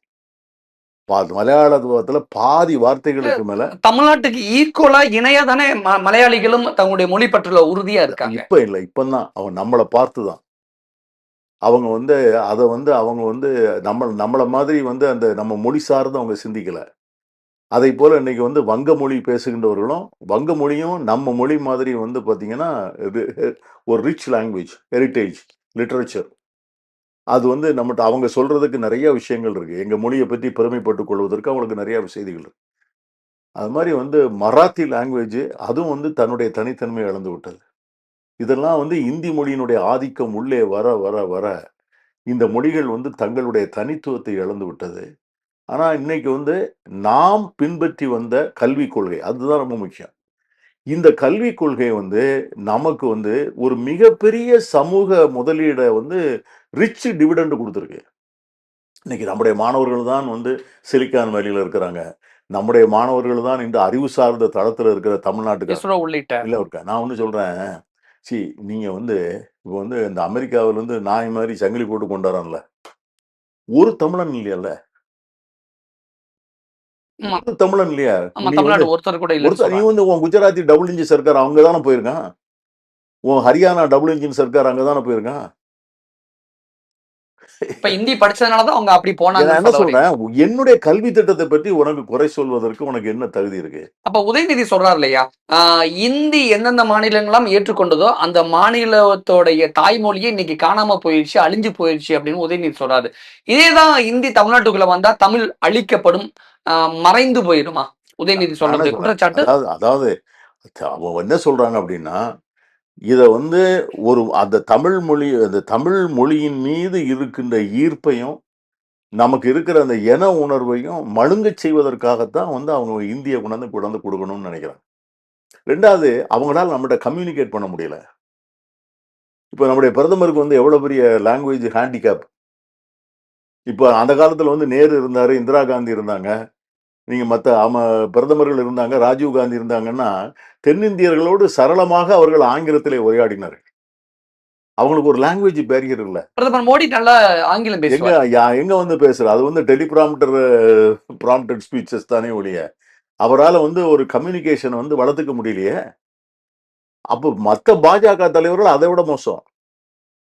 மலையாளத்துல பாதி வார்த்தைகளுக்கு மேல தமிழ்நாட்டுக்கு ஈக்குவலா இணையா தானே மலையாளிகளும் தங்களுடைய மொழி பற்றுல உறுதியா இருக்காங்க. இப்ப இல்ல. இப்பதான் அவன் நம்மள பார்த்து தான். அவங்க வந்து அத வந்து அவங்க வந்து நம்மள மாதிரி வந்து அந்த நம்ம மொழி சார்ந்து அவங்க சிந்திக்கல. அதைப்போல இன்னைக்கு வந்து வங்க மொழி பேசுகின்றவர்களும், வங்க மொழியும் நம்ம மொழி மாதிரி வந்து பார்த்தீங்கன்னா, இது ஒரு ரிச் லாங்குவேஜ், ஹெரிடேஜ், லிட்டரேச்சர். அது வந்து நம்மட்ட அவங்க சொல்றதுக்கு நெறைய விஷயங்கள் இருக்கு. எங்க மொழிய பத்தி பெருமைப்பட்டுக் கொள்வதற்கு அவங்களுக்கு நெறைய செய்திகள் இருக்கு. அது மாரி வந்து மராத்தி லாங்குவேஜ் அதுவும் வந்து தன்னுடைய தனித்தன்மையை இழந்து விட்டது. இதெல்லாம் வந்து இந்தி மொழியினுடைய ஆதிக்கம் உள்ளே வர, வர, வர இந்த மொழிகள் வந்து தங்களுடைய தனித்துவத்தை இழந்து விட்டது. ஆனா, இன்னைக்கு வந்து நாம் பின்பற்றி வந்த கல்விக் கொள்கை, அதுதான் ரொம்ப முக்கியம். இந்த கல்விக் கொள்கை வந்து நமக்கு வந்து ஒரு மிகப்பெரிய சமூக முதலீட வந்து ரிச் டிவிடெண்ட் குடுத்திருக்கு. இன்னைக்கு நம்முடைய மாணவர்கள் தான் வந்து சிலிக்கான் வேலியில இருக்கிறாங்க. நம்முடைய மாணவர்கள் தான் இந்த அறிவு சார்ந்த தளத்தில இருக்கிற தமிழ்நாட்டுக்காரங்க. இஸ்ரோ உள்ளிட்ட. இல்ல இருக்கா. நான் ஒண்ணு சொல்றேன். நீங்க வந்து இப்போ வந்து இந்த அமெரிக்காவிலருந்து நாய் மாரி சங்கிலி போட்டு கொண்டு வரான்ல. ஒரு தமிழன் இல்லையல்ல. ஆமா. ஒரு தமிழன் இல்லையா? ஆமா. நீ வந்து தமிழ்நாடு ஒருத்தர் கூட இல்லன்னு நீ சொல்றாங்க. வந்து உன் குஜராத்தி டபுள் இன்ஜின் சர்க்கார் அங்க தானே போயிருக்கான். உன் ஹரியானா டபுள் இன்ஜின் சர்க்கார் அங்க தானே போயிருக்கான். இப்ப ஹிந்தி படிச்சதுனால தான் அவங்க அப்படி நான் போனாங்கன்னு என்ன சொல்ல வரீங்க. சொல்றேன், என்னுடைய கல்வி திட்டத்தை பற்றி உனக்கு குறை சொல்வதற்கு உனக்கு என்ன தகுதி இருக்கு? அப்ப உதயநிதி சொல்றாரு இல்லையா? இந்தி எந்தெந்த மாநிலங்கள்லாம் ஏற்றுக்கொண்டதோ, அந்த மாநிலத்தோடைய தாய்மொழியே இன்னைக்கு காணாம போயிருச்சு, அழிஞ்சு போயிருச்சு அப்படின்னு உதயநிதி சொல்றாரு. இதேதான் இந்தி தமிழ்நாட்டுக்குள்ள வந்தா தமிழ் அழிக்கப்படும், ஆ மறைந்து போயிருமா? உதயநிதி நானே சொல்றது சொல்றேன். குற்றச்சாட்டு. அதாவது அதாவது அவங்க என்ன சொல்றாங்க அப்படின்னா, இத வந்து அந்த தமிழ் மொழியின் மீது இருக்கின்ற ஈர்ப்பையும், நமக்கு இருக்கிற அந்த என உணர்வையும் மழுங்கச் செய்வதற்காகத்தான் வந்து அவங்க இந்திய கொண்டாந்து கொண்டாந்து குடுக்கணும்னு நெனைக்கிறாங்க. 2வது அவங்களால நம்மட்ட கம்யூனிகேட் பண்ண முடியல. இப்ப நம்முடைய பிரதமருக்கு வந்து எவ்வளவு பெரிய லாங்குவேஜ் ஹேண்டிகேப். இப்ப அந்த காலத்துல வந்து நேரு இருந்தாரு, இந்திரா காந்தி இருந்தாங்க. நீங்க பிரதமர்கள் இருந்தாங்க, ராஜீவ் காந்தி இருந்தாங்கன்னா, தென்னிந்தியர்களோடு சரளமாக அவர்கள் ஆங்கிலத்திலே உரையாடினார்கள். அவங்களுக்கு ஒரு லாங்குவேஜ் பேரியர் இல்ல. பிரதமர் மோடி நல்லா ஆங்கிலம் எங்க பேசுவார். எங்க வந்து பேசுறாரு? அது வந்து ப்ராம்ப்டட் ஸ்பீச்சஸ் தானே ஒழிய, அவரால வந்து ஒரு கம்யூனிகேஷன் வந்து வளர்த்துக்க முடியலையே. அப்ப மத்த பாஜக தலைவர்கள் அதை விட மோசம்.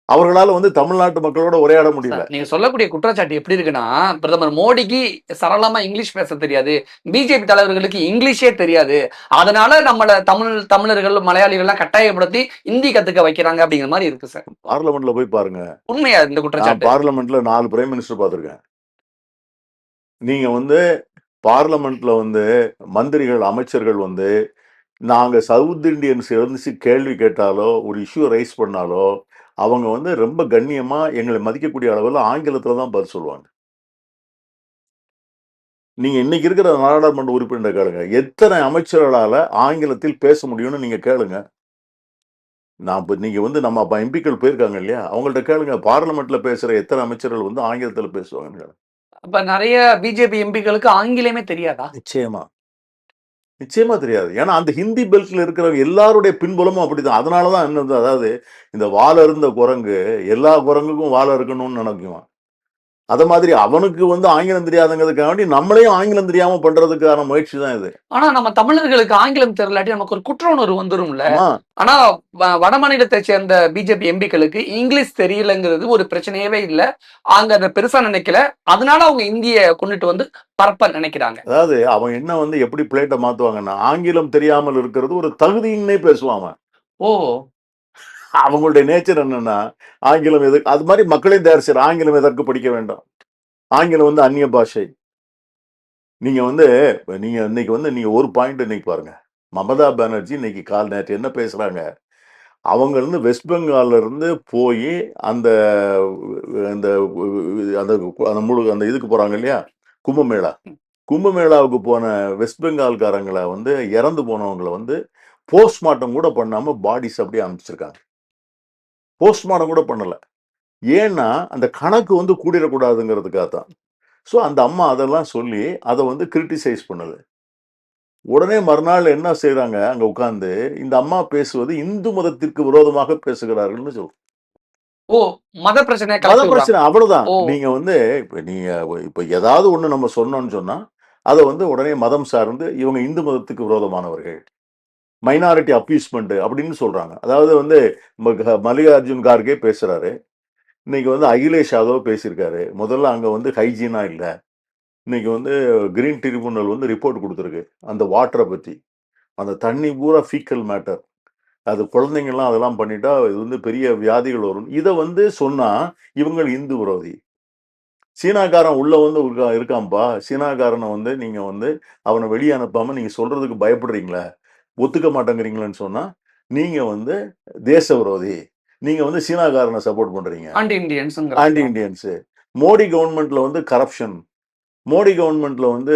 அவர்களால வந்து தமிழ்நாட்டு மக்களோட உரையாட முடியல. சார், நீங்க சொல்லக்கூடிய குற்றச்சாட்டு எப்படி இருக்குன்னா, பிரதமர் மோடிக்கு சரளமா இங்கிலீஷ் பேச தெரியாது. பிஜேபி தலைவர்களுக்கு இங்கிலீஷே தெரியாது. அதனால நம்மள தமிழர்கள், மலையாளிகள்லாம் கட்டாயப்படுத்தி ஹிந்தி கத்துக்க வைக்கிறாங்க அப்படிங்கிற மாரி இருக்கு சார். பார்லிமெண்ட்ல போய் பாருங்க. உண்மையா இந்த நான் குற்றச்சாட்டு? பார்லிமெண்ட்ல 4 பிரைம் மினிஸ்டர் பார்த்திருக்கேன். நீங்க வந்து பார்லிமெண்ட்ல வந்து மந்திரிகள், அமைச்சர்கள் வந்து நாங்க சவுத் இண்டியன்ஸ் எழுந்துச்சு கேள்வி கேட்டாலோ, ஒரு இஷ்யூ ரைஸ் பண்ணாலோ, அவங்க வந்து ரொம்ப கண்ணியமா எங்களை மதிக்கக்கூடிய அளவுல ஆங்கிலத்துல தான் பதில் சொல்லுவாங்க. நீங்க இன்னைக்கு இருக்கிற நாடாளுமன்ற உறுப்பினரை கேளுங்க. எத்தனை அமைச்சர்களால ஆங்கிலத்தில் பேச முடியும்னு நீங்க கேளுங்க. நீங்க வந்து நம்ம எம்பிக்கள் போயிருக்காங்க இல்லையா? அவங்கள்ட்ட கேளுங்க. பார்லிமெண்ட்ல பேசுற எத்தனை அமைச்சர்கள் வந்து ஆங்கிலத்துல பேசுவாங்கன்னு கேளுங்க. அப்ப நெறைய பிஜேபி எம்பிக்களுக்கு ஆங்கிலமே தெரியாதா? நிச்சயமா. நிச்சயமா தெரியாது. ஏன்னா அந்த ஹிந்தி பெல்ட்ல இருக்கிறவங்க எல்லாருடைய பின்புலமும் அப்படிதான். அதனால தான் என்னது அதாவது இந்த வால் அருந்த குரங்கு எல்லா குரங்குக்கும் வால் அறுக்கணும்னு நினைக்குமாம். அத மாதிரி அவனுக்கு வந்து ஆங்கிலம் தெரியாதுங்கிறதுக்காண்டி நம்மளையும் ஆங்கிலம் தெரியாம பண்றதுக்கான முயற்சி தான் இது. ஆனா நம்ம தமிழர்களுக்கு ஆங்கிலம் தெரியலாட்டி நமக்கு ஒரு குற்ற உணர்வு வந்துரும்ல. ஆமா. ஆனா வடமாநிலத்தை சேர்ந்த பிஜேபி எம்பிக்களுக்கு இங்கிலீஷ் தெரியலங்கிறது ஒரு பிரச்சனையவே இல்ல. அங்க அத பெருசா நினைக்கல. அதனால அவங்க இந்திய கொண்டுட்டு வந்து பரப்ப நினைக்கிறாங்க. அதாவது அவன் என்ன வந்து எப்படி பிளேட்ட மாத்துவாங்கன்னா, ஆங்கிலம் தெரியாமல் இருக்கிறது ஒரு தகுதின்னே பேசுவான் அவன். ஓ! அவங்களுடைய நேச்சர் என்னன்னா, ஆங்கிலம் எது அது மாரி மக்களையும் தயார் செய்ற ஆங்கிலம் எதற்கு படிக்க வேண்டும்? ஆங்கிலம் வந்து அந்நிய பாஷை. நீங்க வந்து நீங்க இன்னைக்கு வந்து நீங்க ஒரு பாயிண்ட் இன்னைக்கு பாருங்க. மமதா பானர்ஜி இன்னைக்கு நேத்து என்ன பேசுறாங்க? அவங்க இருந்து வெஸ்ட் பெங்கால்ல இருந்து போயி அந்த அந்த அந்த அந்த இதுக்கு போறாங்க இல்லையா? கும்பமேளா. கும்பமேளாவுக்கு போன வெஸ்ட் பெங்கால்காரங்கள வந்து இறந்து போனவங்கள வந்து போஸ்ட்மார்ட்டம் கூட பண்ணாம பாடிஸ் அப்படியே அனுப்பிச்சிருக்காங்க. போஸ்ட்மார்ட்டம் கூட பண்ணல. ஏன்னா, அந்த கணக்கு வந்து கூடிறக்கூடாதுங்கிறதுக்காக தான். ஸோ அந்த அம்மா அதெல்லாம் சொல்லி அத வந்து கிரிட்டிசைஸ் பண்ணுது. உடனே மறுநாள் என்ன செய்றாங்க, அங்க உட்கார்ந்து இந்த அம்மா பேசுவது இந்து மதத்திற்கு விரோதமாக பேசுகிறார்கள்னு ஓ! மத பிரச்சனைய மத கிளப்பி விடுறாங்க. பிரச்சனை அவ்வளவுதான். ஓ! நீங்க வந்து இப்ப ஏதாவது ஒண்ணு நம்ம சொன்னோம்னு சொன்னா, அத வந்து உடனே மதம் சார்ந்து இவங்க இந்து மதத்துக்கு விரோதமானவர்கள். மைனாரிட்டி அப்பீஸ்மென்ட் அப்படின்னு சொல்றாங்க. அதாவது வந்து மல்லிகார்ஜுன் கார்கே பேசுறாரு. இன்னைக்கு வந்து அகிலேஷ் யாதவ் பேசியிருக்காரு. முதல்ல அங்க வந்து ஹைஜீனா இல்ல. இன்னைக்கு வந்து கிரீன் ட்ரிபியூனல் வந்து ரிப்போர்ட் குடுத்திருக்கு. அந்த வாட்டர பத்தி. அந்த தண்ணி பூரா ஃபீக்கல் மேட்டர். அது குழந்தைங்கலாம் அதெல்லாம் பண்ணிட்டா இது வந்து பெரிய வியாதிகள் வரும். இத வந்து சொன்னா இவங்க இந்து விரோதி. சீனாக்காரன் உள்ள வந்து இருக்கான்ப்பா. சீனாக்காரன வந்து நீங்க வந்து அவன வெளிய அனுப்பாம நீங்க சொல்றதுக்கு பயப்படுறீங்களே, ஒத்துக்க மாட்டேங்கிறீங்களேன்னு சொன்னா, நீங்க வந்து தேச விரோதி. நீங்க வந்து சீனாக்காரன சப்போர்ட் பண்றீங்க. ஆன்டி இண்டியன்ஸ்ங்கிறாங்க. Anti Indians. மோடி கவர்ன்மென்ட்ல வந்து கரப்ஷன். மோடி கவர்ன்மென்ட்ல வந்து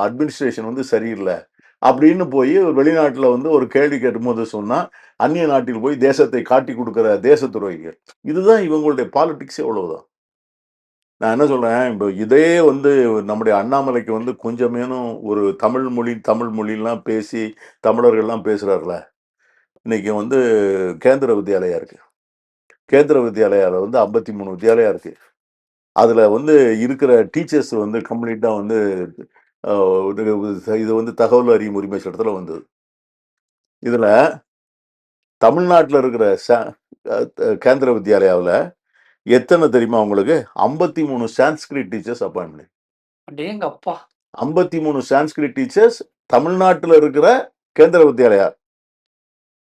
அட்மினிஸ்ட்ரேஷன் வந்து சரியில்ல. அப்படின்னு போய் வெளிநாட்டுல வந்து ஒரு கேள்வி கேட்கும்போது சொன்னா, அந்நிய நாட்டில் போய் தேசத்தை காட்டிக் குடுக்கிற தேச துரோகிகள். இதுதான் இவங்களுடைய பாலிடிக்ஸே அவ்வளவுதான். நான் என்ன சொல்றேன், இப்ப இதே வந்து நம்முடைய அண்ணாமலைக்கு வந்து கொஞ்சமேனும் ஒரு தமிழ் மொழிலாம் பேசி தமிழர்கள்லாம் பேசுறார்ல. இன்னைக்கு வந்து கேந்திர வித்யாலயா இருக்கு. கேந்திர வித்யாலயால வந்து 53 வித்யாலயா இருக்கு. அதுல வந்து இருக்கிற டீச்சர்ஸ் வந்து கம்ப்ளீட்டா வந்து அ இது வந்து தகவல் அறியும் உரிமை சட்டத்துல வந்தது. இதுல தமிழ்நாட்டுல இருக்கிற கேந்திர வித்யாலயாவுல எத்தன தெரியுமா உங்களுக்கு? 53 சான்ஸ்கிரிட் டீச்சர்ஸ் அப்பாயின்ட் பண்ணி அடேங்கப்பா! 53 சான்ஸ்கிரிட் டீச்சர்ஸ் தமிழ்நாட்டுல இருக்கிற கேந்திர வித்யாலயா.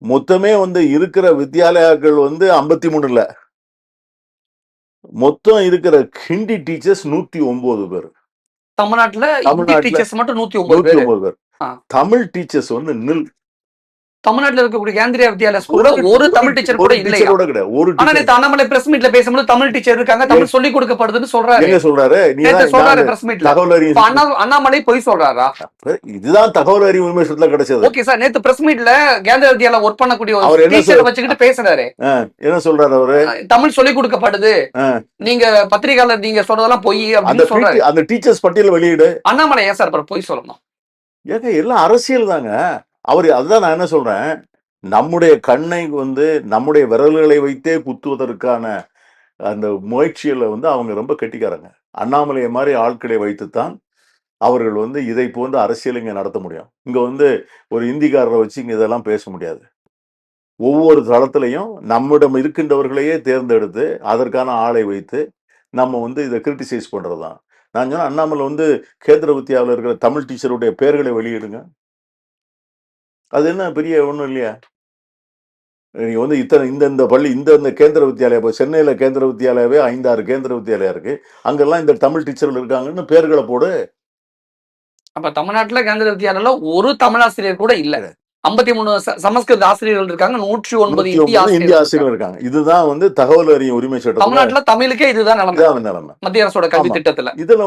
மொத்தமே வந்து இருக்கிற வித்யாலயாக்கள் வந்து 53 இல்ல. மொத்தம் இருக்கிற ஹிந்தி டீச்சர்ஸ் 109 பேர். தமிழ்நாட்டுல ஹிந்தி தமிழ்நாட்டுல டீச்சர்ஸ் மட்டும் 109 பேரு. 109 பேர். ஆ. தமிழ் டீச்சர்ஸ் வந்து நில். தமிழ்நாட்டுல இருக்கக்கூடிய கேந்திரிய வித்யாலயா ஸ்கூல்ல ஒரு தமிழ் டீச்சர் கூட இல்லையா? டீச்சரோட கிடையாது. ஒரு ஆனா டீச்சர் நேத்து அண்ணாமலை பிரஸ் மீட்ல பேசும்போது தமிழ் டீச்சர் இருக்காங்க, தமிழ் சொல்லி கொடுக்கப்படுதுன்னு சொல்றாரு. எங்க சொல்றாரு? நேத்து சொல்றாரு பிரஸ் மீட்ல. தகவல் அறிவு அண்ணாமலை பொய் சொல்றாரா? இதுதான் தகவல் அறிவு உரிமை சட்டத்துல கிடைச்சது. ஓகே சார், நேத்து பிரஸ் மீட்ல கேந்திரிய வித்யாலயா ஒர்க் பண்ணக்கூடிய அவர் ஒரு என்ன டீச்சரை வச்சுக்கிட்டு பேசுறாரு. என்ன சொல்றாரு அவரு? தமிழ் சொல்லி கொடுக்கப்படுது, நீங்க பத்திரிகையாளர் நீங்க சொல்றதெல்லாம் பொய் அப்படின்னு சொல்றாரு. அந்த டீச்சர்ஸ் பட்டியல் வெளியிடு. அண்ணாமலை ஏன் சார் அப்புறம் பொய் சொல்லணும்? ஏங்க எல்லாம் அரசியல் தாங்க. அவரு அதுதான் நான் என்ன சொல்றேன், நம்முடைய கண்ணை நம்முடைய விரல்களை வைத்தே குத்துவதற்கான அந்த முயற்சியில அவங்க ரொம்ப கெட்டிக்காரங்க. அண்ணாமலையை மாதிரி ஆட்களை வைத்துத்தான் அவர்கள் இதை போன்ற அரசியல் இங்க நடத்த முடியும். இங்க ஒரு இந்திக்காரரை வச்சு இங்க இதெல்லாம் பேச முடியாது. ஒவ்வொரு தளத்திலையும் நம்மிடம் இருக்கின்றவர்களையே தேர்ந்தெடுத்து அதற்கான ஆளை வைத்து நம்ம இதை கிரிட்டிசைஸ் பண்றதுதான். நான் சொன்ன அண்ணாமலை கேந்திர வித்யாவில் இருக்கிற தமிழ் டீச்சருடைய பெயர்களை வெளியிடுங்க. அது என்ன பெரிய ஒண்ணும் இல்லையா? நீங்க இத்தனை இந்த பள்ளி இந்த கேந்திர வித்யாலயா, இப்போ சென்னையில கேந்திர வித்யாலயாவே 5-6 கேந்திர வித்யாலயா இருக்கு. அங்கெல்லாம் இந்த தமிழ் டீச்சர்கள் இருக்காங்கன்னு பேர்களை போடு. அப்ப தமிழ்நாட்டுல கேந்திர வித்யாலயால ஒரு தமிழாசிரியர் கூட இல்ல. 53 சமஸ்கிருத ஆசிரியர்கள் இருக்காங்க, 109 இந்திய ஆசிரியர்கள் இருக்காங்க. இதுதான் தகவல் அறியும் உரிமை சட்டம். தமிழ்நாட்டுல தமிழுக்கே இதுதான் நிலைமை. மத்திய அரசோட கல்வி திட்டத்துல இதுல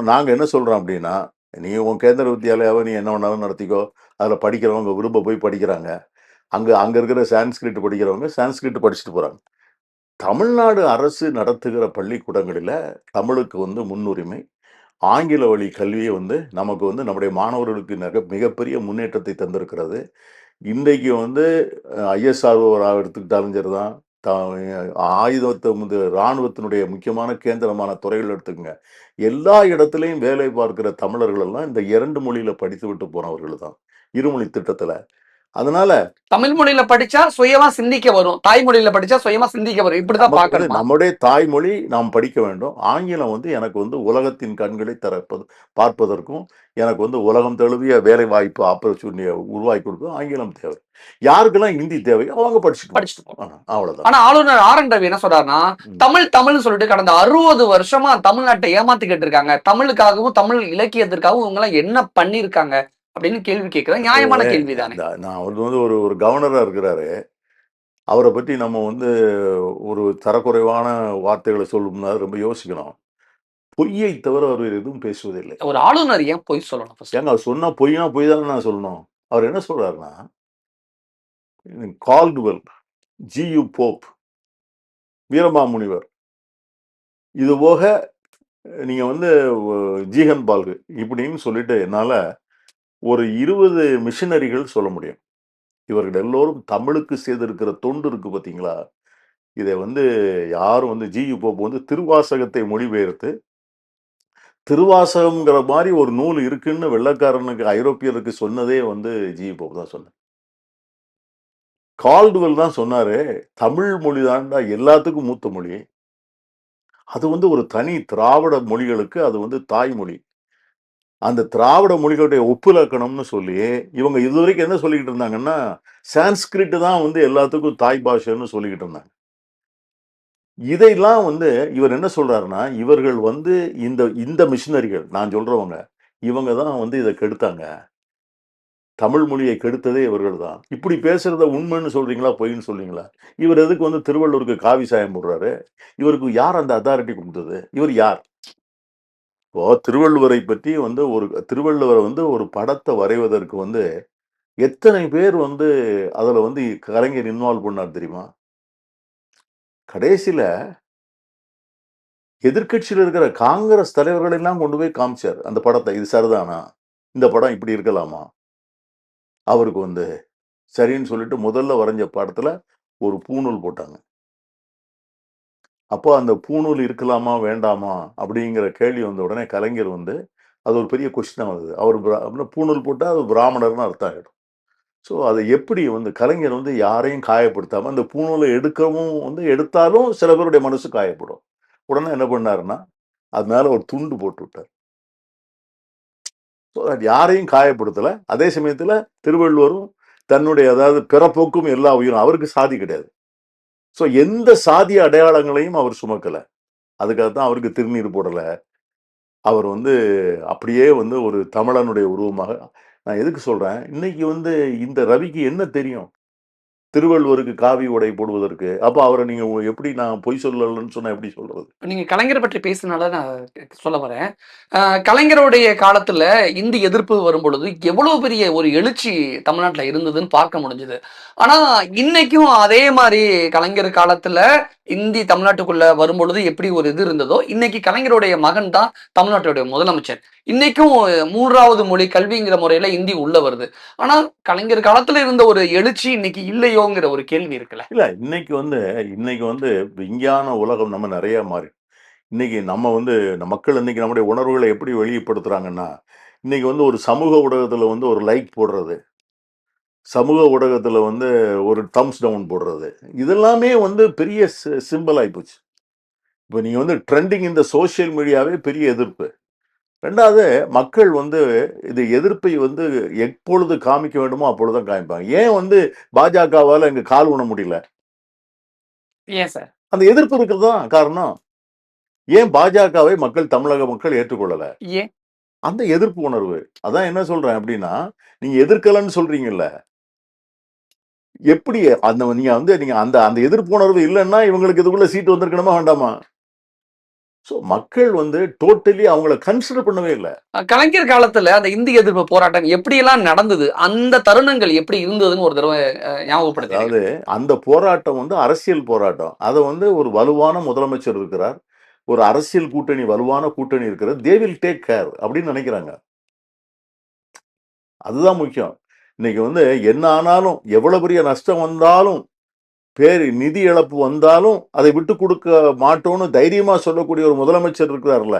நாங்க என்ன சொல்றோம் அப்படின்னா, நீ உன் கேந்திர வித்யாலயாவை நீ என்ன வேணாலும் நடத்திக்கோ. அதுல படிக்கிறவங்க விரும்ப போய் படிக்கிறாங்க. அங்க இருக்கிற சான்ஸ்கிரிட் படிக்கிறவங்க சான்ஸ்கிரிட் படிச்சுட்டு போறாங்க. தமிழ்நாடு அரசு நடத்துகிற பள்ளிக்கூடங்களில தமிழுக்கு முன்னுரிமை. ஆங்கில வழி கல்வியை நமக்கு நம்முடைய மாணவர்களுக்கு மிகப்பெரிய முன்னேற்றத்தை தந்திருக்கிறது. இன்றைக்கு ஐஎஸ்ஆர்ஓ எடுத்துக்கிட்டாலும் சரிதான், இராணுவத்தினுடைய முக்கியமான கேந்திரமான துறைகள் எடுத்துக்கங்க. எல்லா இடத்துலையும் வேலை பார்க்கிற தமிழர்கள் எல்லாம் இந்த 2 மொழியில படித்து விட்டு போனவர்கள் தான், இருமொழி திட்டத்துல. அதனால தமிழ் மொழியில படிச்சா சுயமா சிந்திக்க வரும், தாய்மொழியில படிச்சா சுயமா சிந்திக்க வரும். இப்படிதான் பார்க்கணும். நம்முடைய தாய்மொழி நாம் படிக்க வேண்டும். ஆங்கிலம் எனக்கு உலகத்தின் கண்களை பார்ப்பதற்கும் எனக்கு உலகம் தழுவிய வேலை வாய்ப்பு ஆப்பர்ச்சுனிட்டியை உருவாக்கி கொடுக்கும் ஆங்கிலம் தேவை. யாருக்கெல்லாம் ஹிந்தி தேவை அவங்க படிச்சுட்டு அவ்வளவுதான். ஆனா ஆளுநர் ஆர் என் ரவி என்ன சொல்றாருன்னா, தமிழ் சொல்லிட்டு கடந்த 60 வருஷமா தமிழ்நாட்டை ஏமாத்திக்கிட்டு இருக்காங்க. தமிழுக்காகவும் தமிழ் இலக்கியத்திற்காகவும் இவங்க எல்லாம் என்ன பண்ணிருக்காங்க அப்படின்னு கேள்வி கேட்கிறேன். நியாயமான கேள்வி தானே. நான் அவர் ஒரு கவர்னரா இருக்கிறாரு. அவரை பற்றி நம்ம ஒரு தரக்குறைவான வார்த்தைகளை சொல்லணும்னா ரொம்ப யோசிக்கணும். பொய்யை தவிர அவர் எதுவும் பேசுவதில்லை. ஒரு ஆளுநர் ஏன் பொய் சொல்லணும்? ஏங்க அவர் சொன்னா பொய் தானே நான் சொல்லணும். அவர் என்ன சொல்றாருன்னா, கால்டுவெல், ஜியு போப், வீரமாமுனிவர், இது போக நீங்க ஜீகன் பால்கு இப்படின்னு சொல்லிட்டு என்னால ஒரு 20 மிஷனரிகள் சொல்ல முடியும். இவர்கள் எல்லோரும் தமிழுக்கு செய்திருக்கிற தொண்டு இருக்கு பார்த்தீங்களா? இதை யாரும் ஜியு போப் திருவாசகத்தை மொழிபெயர்த்து, திருவாசகம்ங்கிற மாதிரி ஒரு நூல் இருக்குன்னு வெள்ளைக்காரனுக்கு ஐரோப்பியருக்கு சொன்னதே ஜியு போப் தான் சொன்னார். கால்டுவெல் தான் சொன்னாரு, தமிழ் மொழி தான்டா எல்லாத்துக்கும் மூத்த மொழி. அது ஒரு தனி திராவிட மொழிகளுக்கு அது தாய்மொழி. அந்த திராவிட மொழிகளுடைய ஒப்புலக்கணம்னு சொல்லி இவங்க இதுவரைக்கும் என்ன சொல்லிக்கிட்டு இருந்தாங்கன்னா, சான்ஸ்கிரிட் தான் எல்லாத்துக்கும் தாய் பாஷைன்னு சொல்லிக்கிட்டு இருந்தாங்க. இதையெல்லாம் இவர் என்ன சொல்றாருன்னா, இவர்கள் இந்த மிஷனரிகள் நான் சொல்றவங்க இவங்க தான் இதை கெடுத்தாங்க. தமிழ் மொழியை கெடுத்ததே இவர்கள் தான். இப்படி பேசுறத உண்மைன்னு சொல்றீங்களா பொய்ன்னு சொல்றீங்களா? இவர் எதுக்கு திருவள்ளுவருக்கு காவி சாயம் போடுறாரு? இவருக்கு யார் அந்த அத்தாரிட்டி கொடுத்தது? இவர் யார்? இப்போ திருவள்ளுவரை பற்றி திருவள்ளுவரை ஒரு படத்தை வரைவதற்கு எத்தனை பேர் அதுல கலைஞர் இன்வால்வ் பண்ணார் தெரியுமா? கடைசியில எதிர்க்கட்சியில் இருக்கிற காங்கிரஸ் தலைவர்கள் எல்லாம் கொண்டு போய் காமிச்சார் அந்த படத்தை. இது சரிதானா? இந்த படம் இப்படி இருக்கலாமா? அவருக்கு சரின்னு சொல்லிட்டு முதல்ல வரைஞ்ச படத்துல ஒரு பூணூல் போட்டாங்க. அப்போ அந்த பூணூல் இருக்கலாமா வேண்டாமா அப்படிங்கிற கேள்வி வந்த உடனே கலைஞர் அது ஒரு பெரிய கொஸ்டின் வந்தது. அவர் பூணூல் போட்டால் அது பிராமணர்னு அர்த்தம் ஆகிடும். ஸோ அதை எப்படி கலைஞர் யாரையும் காயப்படுத்தாம அந்த பூணூலை எடுக்கவும் எடுத்தாலும் சில பேருடைய மனசு காயப்படும். உடனே என்ன பண்ணாருன்னா, அது மேல ஒரு துண்டு போட்டு விட்டார். ஸோ அது யாரையும் காயப்படுத்தல. அதே சமயத்துல திருவள்ளுவரும் தன்னுடைய அதாவது பிறப்போக்கும் எல்லா உயிரும், அவருக்கு சாதி கிடையாது. ஸோ எந்த சாதிய அடையாளங்களையும் அவர் சுமக்கல. அதுக்காகத்தான் அவருக்கு திருநீர் போடல. அவர் அப்படியே ஒரு தமிழனுடைய உருவமாக நான் எதுக்கு சொல்றேன், இன்னைக்கு வந்து இந்த ரவிக்கு என்ன தெரியும்? திருவள்ளுவருக்கு காவி உடை போடுவதற்கு. அப்ப அவர நீங்க எப்படி நான் பொய் சொல்லலன்னு சொன்னா எப்படி சொல்றது? நீங்க கலைஞர் பற்றி பேசினால நான் சொல்ல வரேன். கலைஞருடைய காலத்துல இந்தி எதிர்ப்பு வரும்பொழுது எவ்வளவு பெரிய ஒரு எழுச்சி தமிழ்நாட்டுல இருந்ததுன்னு பார்க்க முடிஞ்சது. ஆனா இன்னைக்கும் அதே மாரி கலைஞர் காலத்துல இந்தி தமிழ்நாட்டுக்குள்ள வரும்பொழுது எப்படி ஒரு இது இருந்ததோ, இன்னைக்கு கலைஞருடைய மகன் தான் தமிழ்நாட்டுடைய முதலமைச்சர். இன்னைக்கும் 3வது மொழி கல்விங்கிற முறையில இந்தி உள்ள வருது. ஆனா கலைஞர் காலத்துல இருந்த ஒரு எழுச்சி இன்னைக்கு இல்லையோங்கிற ஒரு கேள்வி இருக்குல்ல. இல்ல இன்னைக்கு வந்து விஞ்ஞான உலகம் நம்ம நெறைய மாறி இன்னைக்கு நம்ம வந்து மக்கள் இன்னைக்கு நம்முடைய உணர்வுகளை எப்படி வெளிப்படுத்துறாங்கன்னா, இன்னைக்கு வந்து ஒரு சமூக ஊடகத்துல வந்து ஒரு லைக் போடுறது, சமூக ஊடகத்துல வந்து ஒரு தம்ஸ் டவுன் போடுறது, இதெல்லாமே வந்து பெரிய சிம்பல் ஆயிப்போச்சு. இப்ப நீங்க வந்து ட்ரெண்டிங் இந்த சோசியல் மீடியாவே பெரிய எதிர்ப்பு. 2வது மக்கள் வந்து இது எதிர்ப்பை வந்து எப்பொழுது காமிக்க வேண்டுமோ அப்பொழுதுதான் காமிப்பாங்க. ஏன் வந்து பாஜகவால இங்க கால் ஊன முடியல? ஏன் சார்? அந்த எதிர்ப்பு இருக்கிறது தான் காரணம். ஏன் பாஜகவை தமிழக மக்கள் ஏற்றுக்கொள்ளல? ஏன்? அந்த எதிர்ப்பு உணர்வு. அதான் என்ன சொல்றேன் அப்டின்னா, நீங்க எதிர்க்கலன்னு சொல்றீங்கல்ல. எப்படி நீங்க அந்த அந்த எதிர்ப்பு உணர்வு இல்லன்னா, இவங்களுக்கு இதுக்குள்ள சீட் வந்திருக்கணுமா வேண்டாமா? மக்கள் வந்து டோட்டலி அவங்கள கன்சிடர் பண்ணவே இல்ல. கலைஞர் காலத்துல அந்த இந்தி எதிர்ப்பு போராட்டம் எப்படியெல்லாம் நடந்தது? அந்த தருணங்கள் எப்படி இருந்ததுன்னு ஒரு தடவ ஞாபகப்படுத்துறீங்க? அதாவது அந்த போராட்டம் வந்து அரசியல் போராட்டம். அத வந்து ஒரு வலுவான முதலமைச்சர் இருக்கிறார். ஒரு அரசியல் கூட்டணி வலுவான கூட்டணி இருக்கிறது. தே வில் டேக் கேர் அப்படின்னு நினைக்கிறாங்க. அதுதான் முக்கியம். இன்னைக்கு வந்து என்ன ஆனாலும், எவ்வளவு பெரிய நஷ்டம் வந்தாலும், நிதி இழப்பு வந்தாலும், அதை விட்டுக் குடுக்க மாட்டோம்னு தைரியமா சொல்லக்கூடிய ஒரு முதலமைச்சர் இருக்கிறார்ல.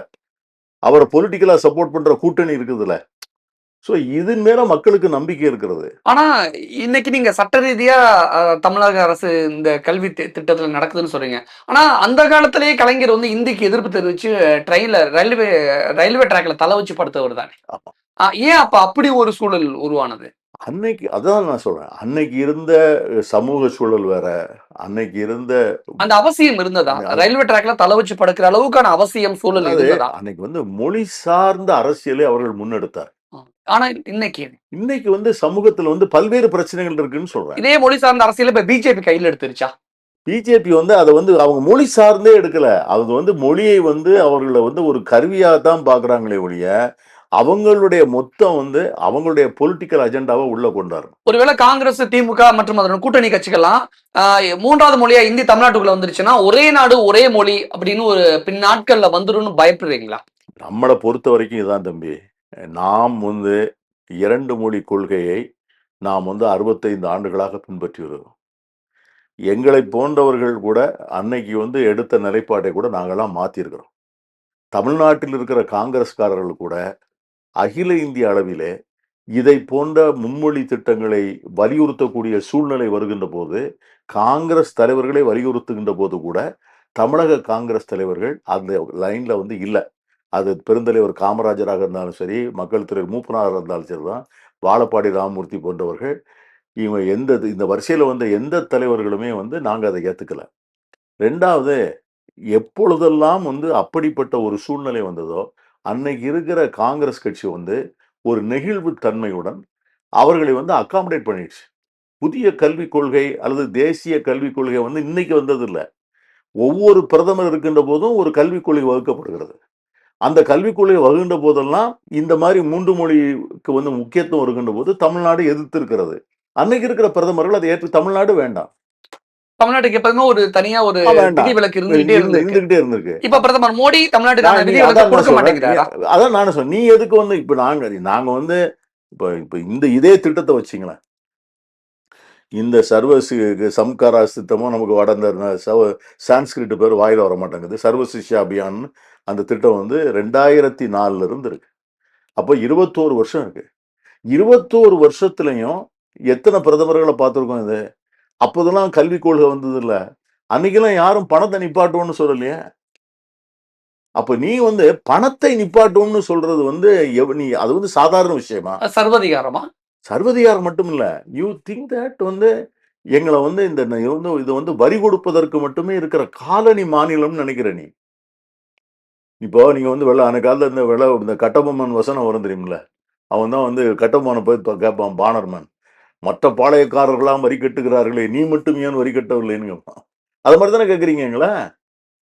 அவர பொலிட்டிக்கலா சப்போர்ட் பண்ற கூட்டணி இருக்குதுல்ல. இதன் மேல மக்களுக்கு நம்பிக்கை இருக்கிறது. ஆனா, இன்னைக்கு நீங்க சட்ட ரீதியா தமிழக அரசு இந்த கல்வி திட்டத்துல நடக்குதுன்னு சொல்றீங்க. ஆனா, அந்த காலத்திலேயே கலைஞர் வந்து இந்திக்கு எதிர்ப்பு தெரிவிச்சு ரயில்வே ரயில்வே ட்ராக்ல தல வச்சு படுத்தவர் தானே. ஆமா. ஏன் அப்ப அப்படி ஒரு சூழல் உருவானது? அதான் நான் சொல்றேன். அன்னைக்கு இருந்த சமூக சூழல் வேற. அன்னைக்கு இருந்த அந்த அவசியம் இருந்ததா? அது ரயில்வே ட்ராக்ல தல வச்சு படுக்கிற அளவுக்கான அவசியம், சூழல் அதாவது இருந்ததா? அன்னைக்கு வந்து மொழி சார்ந்த அரசியலை அவர்கள் முன்னெடுத்தார். அ. ஆனா இன்னைக்கு இன்னைக்கு வந்து சமூகத்துல வந்து பல்வேறு பிரச்சனைகள் இருக்குன்னு சொல்றேன். இதே மொழி சார்ந்த அரசியல இப்ப பிஜேபி கையில எடுத்துருச்சா? பிஜேபி வந்து அத வந்து அவங்க மொழி சார்ந்தே எடுக்கல. அது வந்து மொழியை வந்து அவர்கள வந்து ஒரு கருவியா தான் பார்க்குறாங்களே ஒழிய, அவங்களுடைய மொத்தம் வந்து அவங்களுடைய பொலிட்டிக்கல் அஜெண்டாவ உள்ள கொண்டாரணும். ஒருவேளை காங்கிரஸ், திமுக மற்றும் அதன் கூட்டணி கட்சிகள்லாம் 3வது மொழியா இந்தி தமிழ்நாட்டுக்குள்ள வந்துருச்சுன்னா, ஒரே நாடு, ஒரே மொழி அப்படின்னு ஒரு பின்னாட்கள்ல வந்துரும்னு பயப்படுறீங்களா? நம்மள பொறுத்த வரைக்கும் இதான் தம்பி. நாம் வந்து 2 மொழி கொள்கையை நாம் வந்து 65 ஆண்டுகளாக பின்பற்றி வருகிறோம். எங்களைப் போன்றவர்கள் கூட அன்னைக்கு வந்து எடுத்த நிலைப்பாட்டை கூட நாங்கலாம் மாத்தியிருக்கிறோம். தமிழ்நாட்டில் இருக்கிற காங்கிரஸ்காரர்கள் கூட அகில இந்திய அளவிலே இதை போன்ற மும்மொழி திட்டங்களை வலியுறுத்தக்கூடிய சூழ்நிலை வருகின்ற போது, காங்கிரஸ் தலைவர்களே வலியுறுத்துகின்ற போது கூட, தமிழக காங்கிரஸ் தலைவர்கள் அந்த லைன்ல வந்து இல்ல. அது பெருந்தலைவர் காமராஜராக இருந்தாலும் சரி, மக்கள் தலைவர் மூப்பனாராக இருந்தாலும் சரிதான், வாழப்பாடி ராமமூர்த்தி போன்றவர்கள், இவங்க இந்த வரிசையில வந்த எந்த தலைவர்களுமே வந்து நாங்க அதை ஏத்துக்கல. 2வது எப்பொழுதெல்லாம் வந்து அப்படிப்பட்ட ஒரு சூழ்நிலை வந்ததோ, அன்னைக்கு இருக்கிற காங்கிரஸ் கட்சி வந்து ஒரு நெகிழ்வு தன்மையுடன் அவர்களை வந்து அக்காமடேட் பண்ணிடுச்சு. புதிய கல்விக் கொள்கை அல்லது தேசிய கல்விக் கொள்கை வந்து இன்னைக்கு வந்தது இல்ல. ஒவ்வொரு பிரதமர் இருக்கின்ற போதும் ஒரு கல்விக் கொள்கை வகுக்கப்படுகிறது. அந்த கல்விக் கொள்கை வகுக்கின்ற போதெல்லாம் இந்த மாதிரி 3 மொழிக்கு வந்து முக்கியத்துவம் இருக்கின்ற போது தமிழ்நாடு எதிர்த்து இருக்கிறது. அன்னைக்கு இருக்கிற பிரதமர்கள் அதை ஏற்று தமிழ்நாடு வேண்டாம். தமிழ்நாட்டுக்கு எப்பவுமே ஒரு தனியா ஒரு வேண்டாம். விதிவிலக்கு இருந்துகிட்டே இருந்திருக்கு. இருந்துகிட்டே இருந்திருக்கு. இப்ப பிரதமர் மோடி தமிழ்நாட்டுக்கான அதான் விதிவிலக்கு கொடுக்க சொல்றேன். மாட்டேங்கிறாரா? அதான் நானும் சொன்னேன். நீ எதுக்கு வந்து இப்ப நாங்க வந்து இப்ப இப்ப இதே திட்டத்த வச்சுங்களேன். இந்த சம்காராஸ் திட்டமும் நமக்கு சான்ஸ்கிரிட் பேர் வாயில வர மாட்டேங்குது. சர்வ சிக்ஷா அபியான் அந்த திட்டம் வந்து 2004ல இருந்து இருக்கு. அப்போ 21 வருஷம் இருக்கு. 21 வருஷத்துலயும் எத்தனை பிரதமர்கள பார்த்திருக்கோம் இது? அப்போதெல்லாம் கல்விக் கொள்கை வந்தது இல்ல. அன்னைக்கெல்லாம் யாரும் பணத்த நிப்பாட்டுவோம்னு சொல்லலையே. அப்ப நீ வந்து பணத்தை நிப்பாட்டும்னு சொல்றது வந்து நீ அது வந்து சாதாரண விஷயமா? சர்வதிகாரமா? சர்வதிகாரம் மட்டும் இல்ல. யூ திங்க் தட் வந்து எங்கள வந்து இது வந்து வரி கொடுப்பதற்கு மட்டுமே இருக்கிற காலனி மாநிலம்னு நினைக்கிற நீ. இப்போ நீங்க வந்து அந்த காலத்துல இந்த கட்டபொம்மன் வசனம் வரும் தெரியுமில்ல? அவன் தான் வந்து கட்டமான போய் கேட்பான் பானர்மேன், மற்ற பாளையக்காரர்களாம் வரி கட்டுகிறார்களே, நீ மட்டும் ஏன் வரி கட்டவில்லைன்னு கேட்பான். அது மாதிரி தானே கேட்குறீங்க எங்களை?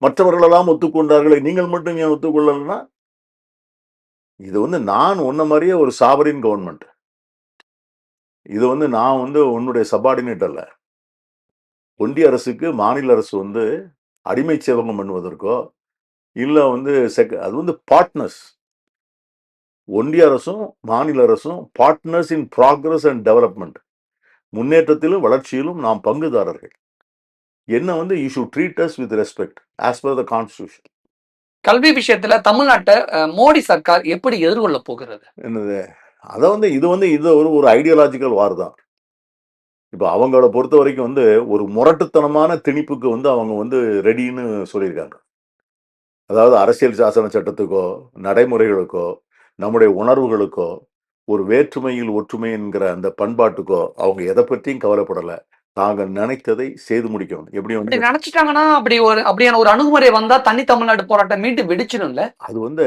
மற்றவர்களெல்லாம் ஒத்துக்கொண்டார்களே, நீங்கள் மட்டும் ஏன் ஒத்துக்கொள்ளலைன்னா, இது வந்து நான் உன்ன மாதிரியே ஒரு சாவரின் கவர்மெண்ட். இது வந்து நான் வந்து உன்னுடைய சபார்டினேட் அல்ல. ஒன்றிய அரசுக்கு மாநில அரசு வந்து அடிமை சேவகம் பண்ணுவதற்கோ, இல்ல வந்து அது வந்து பார்ட்னர்ஸ். ஒன்றிய அரசும் மாநில அரசும் partners in progress and development. முன்னேற்றத்திலும் வளர்ச்சியிலும் நாம் பங்குதாரர்கள். என்ன வந்து you should treat us with respect as per the constitution. கல்வி விஷயத்துல தமிழ்நாட்டை மோடி சர்க்கார் எப்படி எதிர்கொள்ள போகிறது? என்னது அதை வந்து இது ஒரு ஐடியாலஜிக்கல் வார் தான். இப்போ அவங்கள பொறுத்த வரைக்கும் வந்து ஒரு முரட்டுத்தனமான திணிப்புக்கு வந்து அவங்க வந்து ரெடின்னு சொல்லியிருக்காங்க. அதாவது அரசியல் சாசன சட்டத்துக்கோ, நடைமுறைகளுக்கோ, நம்முடைய உணர்வுகளுக்கோ, ஒரு வேற்றுமையில் ஒற்றுமை என்கிற அந்த பண்பாட்டுக்கோ அவங்க எதை பற்றியும் கவலைப்படல. தாங்கள் நினைத்ததை செய்து முடிக்கணும். எப்படி அப்படி வந்து நினைச்சிட்டாங்கன்னா அப்படியான ஒரு அணுகுமுறை வந்தா தனி தமிழ்நாடு போராட்டம் மீண்டும் வெடிச்சிடும்ல. அது வந்து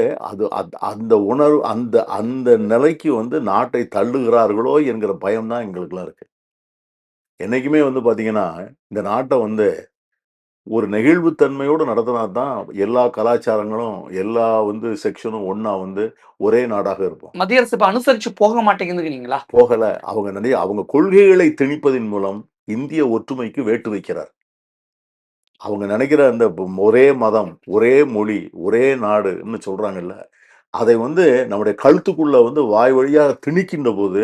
அந்த உணர்வு அந்த அந்த நிலைக்கு வந்து நாட்டை தள்ளுகிறார்களோ என்கிற பயம் தான் எங்களுக்குலாம் இருக்கு. என்னைக்குமே வந்து பாத்தீங்கன்னா, இந்த நாட்டை வந்து ஒரு நெகிழ்வுத்தன்மையோடு நடத்தினா தான் எல்லா கலாச்சாரங்களும், எல்லா வந்து செக்ஷனும் ஒண்ணா வந்து ஒரே நாடாக இருப்போம். மத்திய அரசு இப்ப அனுசரிச்சு போக மாட்டேங்குதுங்கிறீங்களா? போகல. அவங்க கொள்கைகளை திணிப்பதின் மூலம் இந்திய ஒற்றுமைக்கு வேட்டு வைக்கிறார். அவங்க நினைக்கிற அந்த ஒரே மதம், ஒரே மொழி, ஒரே நாடுன்னு சொல்றாங்கல்ல, அதை வந்து நம்முடைய கழுத்துக்குள்ள வந்து வாய் வழியா திணிக்கின்ற போது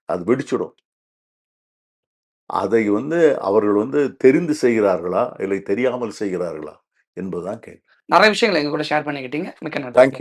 அது வெடிச்சிடும். அதை வந்து அவர்கள் வந்து தெரிந்து செய்கிறார்களா? இல்லை தெரியாமல் செய்கிறார்களா? என்பதுதான் கேள்வி. நிறைய விஷயங்களை எங்க கூட ஷேர் பண்ணிக்கிட்டீங்க. மிக்க நன்றி. Thank you.